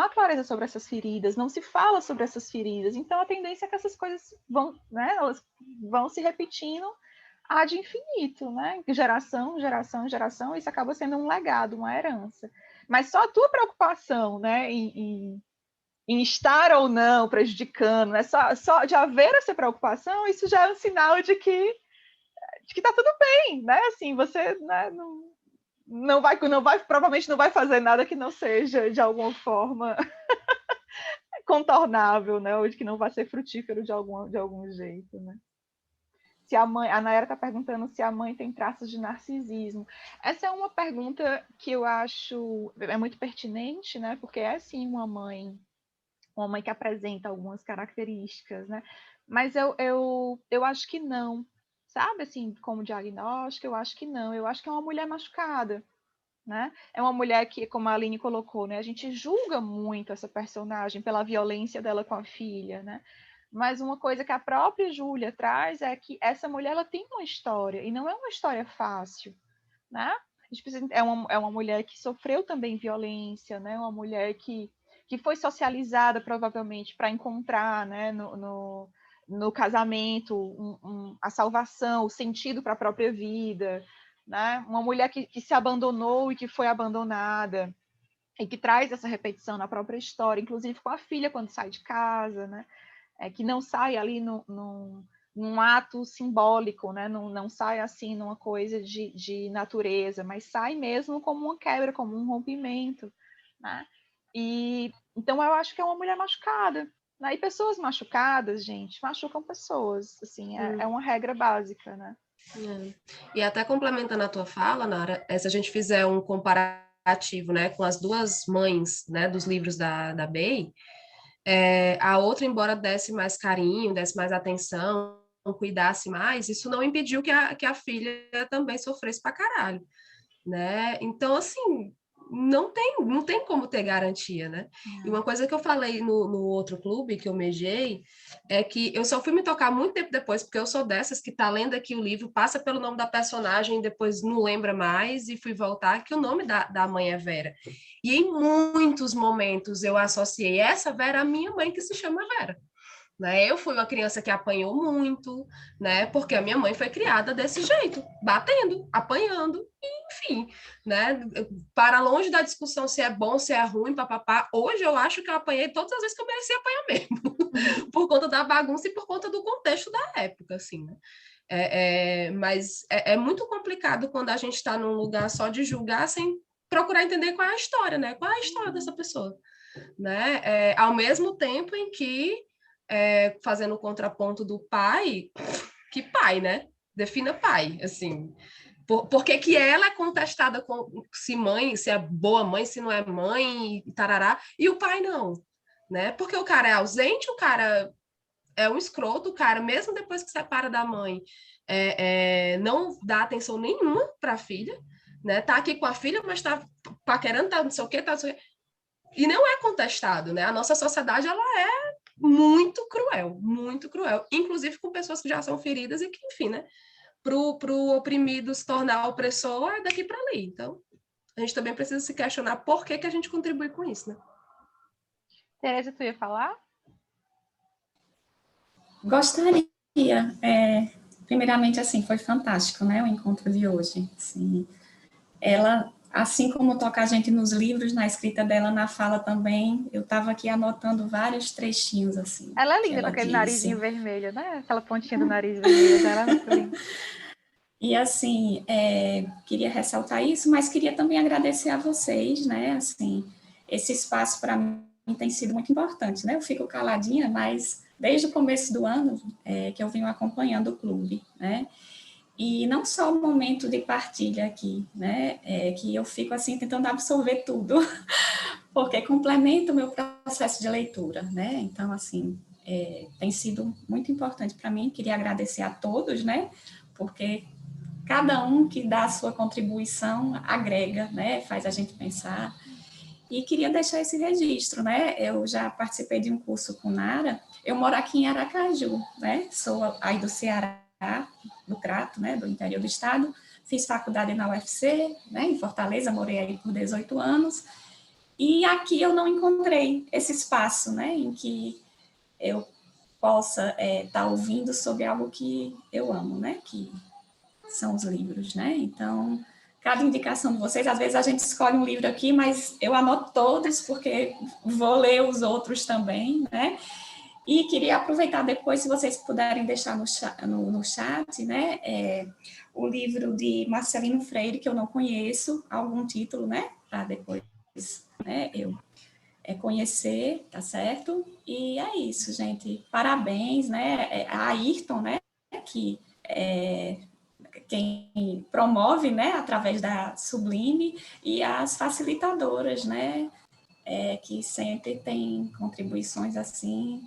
clareza sobre essas feridas, não se fala sobre essas feridas. Então, a tendência é que essas coisas elas vão se repetindo ad infinito, né? Geração, geração, isso acaba sendo um legado, uma herança. Mas só a tua preocupação, né, em estar ou não prejudicando, né? Só de haver essa preocupação, isso já é um sinal de que está tudo bem, né? Assim, você, né, provavelmente não vai fazer nada que não seja de alguma forma contornável, né? Ou de que não vai ser frutífero de algum jeito, né? Se a Nayara está perguntando se a mãe tem traços de narcisismo. Essa é uma pergunta que eu acho muito pertinente, né? Porque é sim uma mãe que apresenta algumas características, né? Mas eu acho que não, sabe? Assim, como diagnóstico, eu acho que não. Eu acho que é uma mulher machucada, né? É uma mulher que, como a Aline colocou, né? A gente julga muito essa personagem pela violência dela com a filha, né? Mas uma coisa que a própria Júlia traz é que essa mulher, ela tem uma história, e não é uma história fácil, né? É uma mulher que sofreu também violência, né? Uma mulher que foi socializada, provavelmente, para encontrar, né, no casamento a salvação, o sentido para a própria vida, né? Uma mulher que se abandonou e que foi abandonada, e que traz essa repetição na própria história, inclusive com a filha quando sai de casa, né? que não sai ali num ato simbólico, né? Não sai assim numa coisa de natureza, mas sai mesmo como uma quebra, como um rompimento, né? E então eu acho que é uma mulher machucada, né? E pessoas machucadas, gente, machucam pessoas, assim, é uma regra básica, né? E até complementando a tua fala, Nara, se a gente fizer um comparativo, né, com as duas mães, né, dos livros da Bey, a outra, embora desse mais carinho, desse mais atenção, cuidasse mais, isso não impediu que a filha também sofresse pra caralho, né? Então, assim, não tem como ter garantia, né? E uma coisa que eu falei no outro clube que eu mejei é que eu só fui me tocar muito tempo depois, porque eu sou dessas que tá lendo aqui o livro, passa pelo nome da personagem, depois não lembra mais, e fui voltar, que o nome da mãe é Vera. E em muitos momentos eu associei essa Vera à minha mãe, que se chama Vera. Né? Eu fui uma criança que apanhou muito, né? Porque a minha mãe foi criada desse jeito, batendo, apanhando, enfim, né? Para longe da discussão se é bom, se é ruim, papapá. Hoje eu acho que eu apanhei todas as vezes que eu mereci apanhar mesmo, por conta da bagunça e por conta do contexto da época, assim, né? Mas é muito complicado quando a gente está num lugar só de julgar sem procurar entender qual é a história, né? Qual é a história dessa pessoa, né? Ao mesmo tempo em que fazendo o contraponto do pai, que pai, né? Defina pai, assim. Por que ela é contestada se mãe, se é boa mãe, se não é mãe, tarará, e o pai não, né? Porque o cara é ausente, o cara é um escroto, o cara, mesmo depois que separa da mãe, não dá atenção nenhuma para a filha, né? Tá aqui com a filha, mas tá paquerando, tá não sei o quê, tá não sei o quê. E não é contestado, né? A nossa sociedade, ela é muito cruel, inclusive com pessoas que já são feridas e que, enfim, né? Pro oprimido se tornar opressor é daqui para ali. Então, a gente também precisa se questionar por que a gente contribui com isso, né? Tereza, tu ia falar? Gostaria. Primeiramente, assim, foi fantástico, né? O encontro de hoje. Assim, ela, assim como toca a gente nos livros, na escrita dela, na fala também, eu estava aqui anotando vários trechinhos, assim. Ela é linda com aquele narizinho vermelho, né? Aquela pontinha do nariz vermelho dela é muito linda. E, assim, queria ressaltar isso, mas queria também agradecer a vocês, né? Assim, esse espaço, para mim, tem sido muito importante, né? Eu fico caladinha, mas desde o começo do ano que eu venho acompanhando o clube, né? E não só o momento de partilha aqui, né? Que eu fico, assim, tentando absorver tudo, porque complementa o meu processo de leitura, né? Então, assim, tem sido muito importante para mim. Queria agradecer a todos, né? Porque cada um que dá a sua contribuição agrega, né? Faz a gente pensar. E queria deixar esse registro, né? Eu já participei de um curso com Nara. Eu moro aqui em Aracaju, né? Sou aí do Ceará, do Crato, né? Do interior do estado. Fiz faculdade na UFC, né? Em Fortaleza, morei aí por 18 anos. E aqui eu não encontrei esse espaço, né? Em que eu possa estar ouvindo sobre algo que eu amo, né? Que são os livros, né? Então, cada indicação de vocês, às vezes a gente escolhe um livro aqui, mas eu anoto todos, porque vou ler os outros também, né? E queria aproveitar depois, se vocês puderem deixar no chat, né? O livro de Marcelino Freire, que eu não conheço, algum título, né? Para depois, né? Eu conhecer, tá certo? E é isso, gente. Parabéns, né? A Ayrton, né? Que quem promove, né, através da Sublime, e as facilitadoras, né, que sempre tem contribuições assim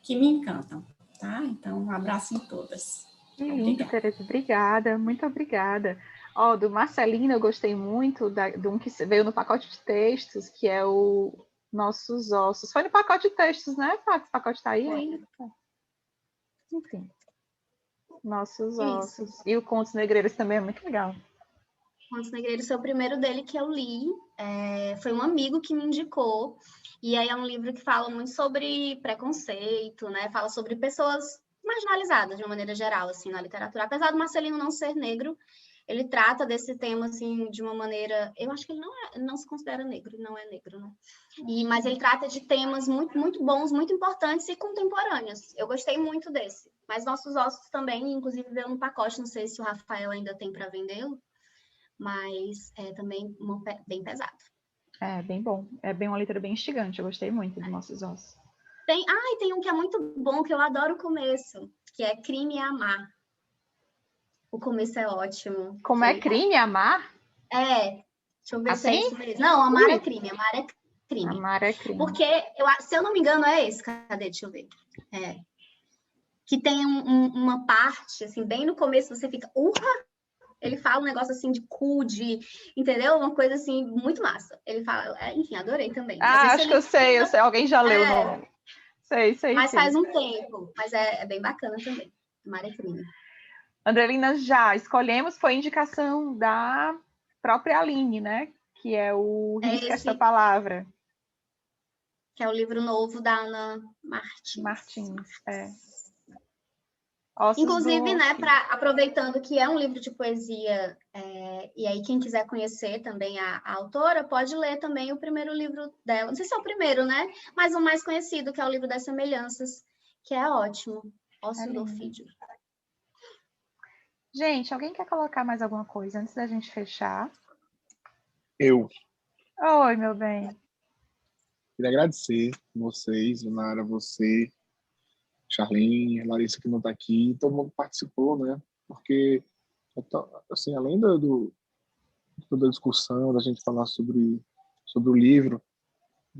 que me encantam, tá? Então, um abraço em todas. Que lindo, Tereza, obrigada, muito obrigada. Do Marcelino eu gostei muito de um que veio no pacote de textos, que é o Nossos Ossos. Foi no pacote de textos, né, Paco? Esse pacote tá aí ainda? Enfim. Nossos Ossos. Isso. E o Contos Negreiros também é muito legal. Contos Negreiros foi o primeiro dele que eu li. Foi um amigo que me indicou. E aí é um livro que fala muito sobre preconceito, né? Fala sobre pessoas marginalizadas, de uma maneira geral, assim, na literatura. Apesar do Marcelino não ser negro, ele trata desse tema, assim, de uma maneira... Eu acho que ele não se considera negro, não é negro, né? Mas ele trata de temas muito, muito bons, muito importantes e contemporâneos. Eu gostei muito desse. Mas Nossos Ossos também, inclusive, veio no pacote, não sei se o Rafael ainda tem para vendê-lo, mas é também bem pesado. É, bem bom. É bem uma leitura bem instigante, eu gostei muito de Nossos Ossos. Tem um que é muito bom, que eu adoro o começo, que é Crime e Amar. O começo é ótimo. Como é crime amar? Deixa eu ver se é Assim? isso mesmo. Não, amar é crime, amar é crime. Amar é crime. Porque, se eu não me engano, é esse. Cadê? Deixa eu ver. Que tem uma parte, assim, bem no começo, você fica... Ele fala um negócio, assim, de cu, entendeu? Uma coisa, assim, muito massa. Ele fala... enfim, adorei também. Acho que eu sei. Alguém já leu o nome. Sei. Mas faz um tempo. Mas é bem bacana também. Amar é crime. Andrelina, já escolhemos, foi indicação da própria Aline, né? Que é o Risca Esta Palavra. Que é o livro novo da Ana Martins. Inclusive, né, aproveitando que é um livro de poesia, e aí quem quiser conhecer também a autora, pode ler também o primeiro livro dela. Não sei se é o primeiro, né? Mas o mais conhecido, que é o livro das semelhanças, que é ótimo. Ócio do ofídio. Gente, alguém quer colocar mais alguma coisa antes da gente fechar? Eu. Oi, meu bem. Queria agradecer vocês, Nara, você, Charlene, Larissa, que não está aqui, todo mundo participou, né? Porque, assim, além de toda a discussão, da gente falar sobre o livro,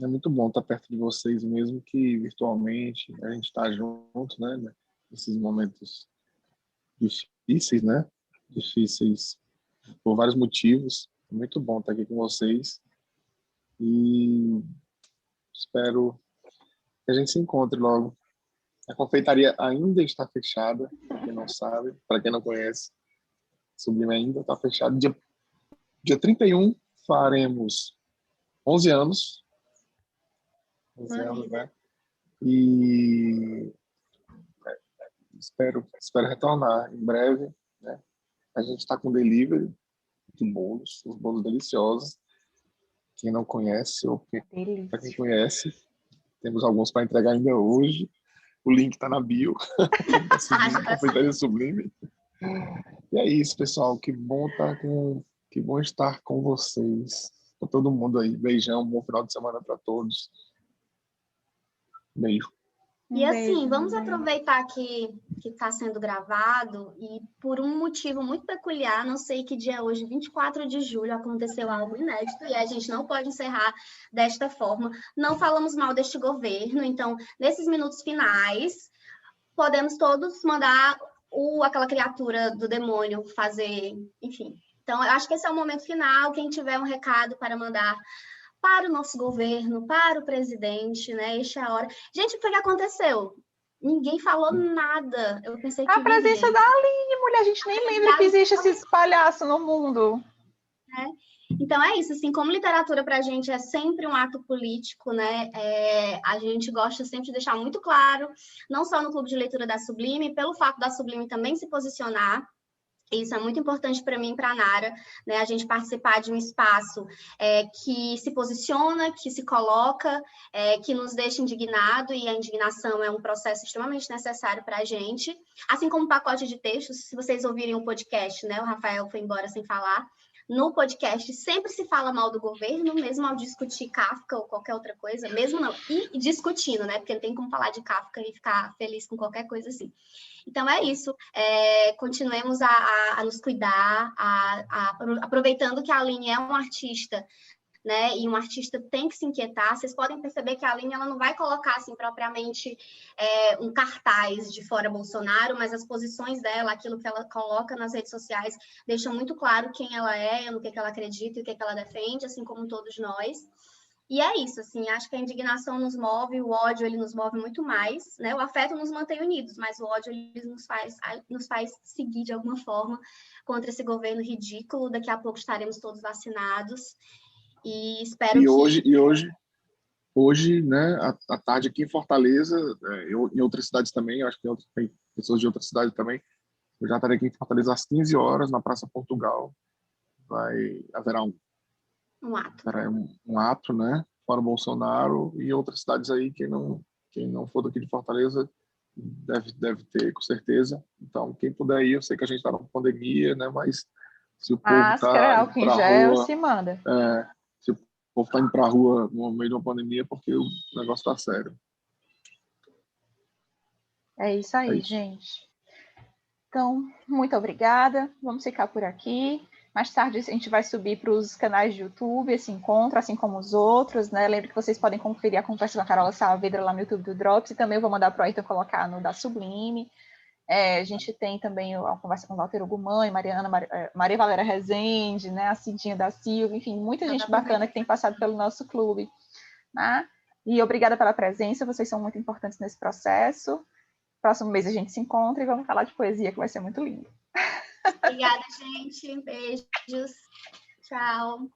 é muito bom estar perto de vocês, mesmo que virtualmente, a gente está junto, né? Nesses momentos difíceis, né? Difíceis por vários motivos. É muito bom estar aqui com vocês e espero que a gente se encontre logo. A confeitaria ainda está fechada, para quem não sabe, para quem não conhece, Sublime ainda está fechado. Dia 31 faremos 11 anos. 11 anos, né? E espero retornar em breve, né? A gente está com delivery de bolos, os bolos deliciosos. Quem não conhece, ou para quem conhece, temos alguns para entregar ainda hoje. O link está na bio. Confeitaria Sublime. E é isso, pessoal. Que bom estar com vocês. Com todo mundo aí. Beijão, bom final de semana para todos. Beijo. E assim, vamos aproveitar que está sendo gravado e por um motivo muito peculiar, não sei que dia é hoje, 24 de julho, aconteceu algo inédito e a gente não pode encerrar desta forma. Não falamos mal deste governo, então, nesses minutos finais, podemos todos mandar aquela criatura do demônio fazer, enfim. Então, eu acho que esse é o momento final, quem tiver um recado para mandar para o nosso governo, para o presidente, né? Esta é a hora. Gente, o que aconteceu? Ninguém falou nada. Eu pensei que a presença da Aline, mulher, a gente nem lembra que existe esse palhaço no mundo. Então é isso, assim, como literatura para a gente é sempre um ato político, né? A gente gosta sempre de deixar muito claro, não só no Clube de Leitura da Sublime, pelo fato da Sublime também se posicionar. Isso é muito importante para mim e para a Nara, né? A gente participar de um espaço que se posiciona, que se coloca, que nos deixa indignado, e a indignação é um processo extremamente necessário para a gente. Assim como o pacote de textos, se vocês ouvirem o podcast, né? O Rafael foi embora sem falar. No podcast sempre se fala mal do governo, mesmo ao discutir Kafka ou qualquer outra coisa, mesmo não, e discutindo, né? Porque não tem como falar de Kafka e ficar feliz com qualquer coisa assim. Então é isso, continuemos a nos cuidar, aproveitando que a Aline é uma artista, né? E um artista tem que se inquietar. Vocês podem perceber que a Aline ela não vai colocar assim propriamente um cartaz de fora Bolsonaro, mas as posições dela, aquilo que ela coloca nas redes sociais, deixam muito claro quem ela é, no que ela acredita e o que ela defende, assim como todos nós. E é isso, assim, acho que a indignação nos move, o ódio ele nos move muito mais, né? O afeto nos mantém unidos, mas o ódio ele nos faz seguir de alguma forma contra esse governo ridículo. Daqui a pouco estaremos todos vacinados. E espero Hoje, né, à tarde aqui em Fortaleza, em outras cidades também, acho que tem pessoas de outras cidades também, Eu já estarei aqui em Fortaleza às 15 horas, na Praça Portugal. Haverá Um ato. um ato, né? Fora Bolsonaro e outras cidades aí, quem não for daqui de Fortaleza deve ter, com certeza. Então, quem puder ir, eu sei que a gente está numa pandemia, né? Mas se o povo Máscara, está álcool indo em para a gel, rua, se manda. se o povo está indo para a rua no meio de uma pandemia, é porque o negócio está sério. É isso aí, gente. Então, muito obrigada. Vamos ficar por aqui. Mais tarde a gente vai subir para os canais de YouTube esse encontro, assim como os outros, né? Lembro que vocês podem conferir a conversa com a Carola Saavedra lá no YouTube do Drops, e também eu vou mandar para o Ayrton colocar no da Sublime. A gente tem também a conversa com o Walter Ugumã, Maria Valéria Rezende, né? A Cidinha da Silva, enfim, muita gente bacana que tem passado pelo nosso clube. Né? E obrigada pela presença, vocês são muito importantes nesse processo. Próximo mês a gente se encontra e vamos falar de poesia, que vai ser muito lindo. Obrigada, gente. Beijos. Tchau.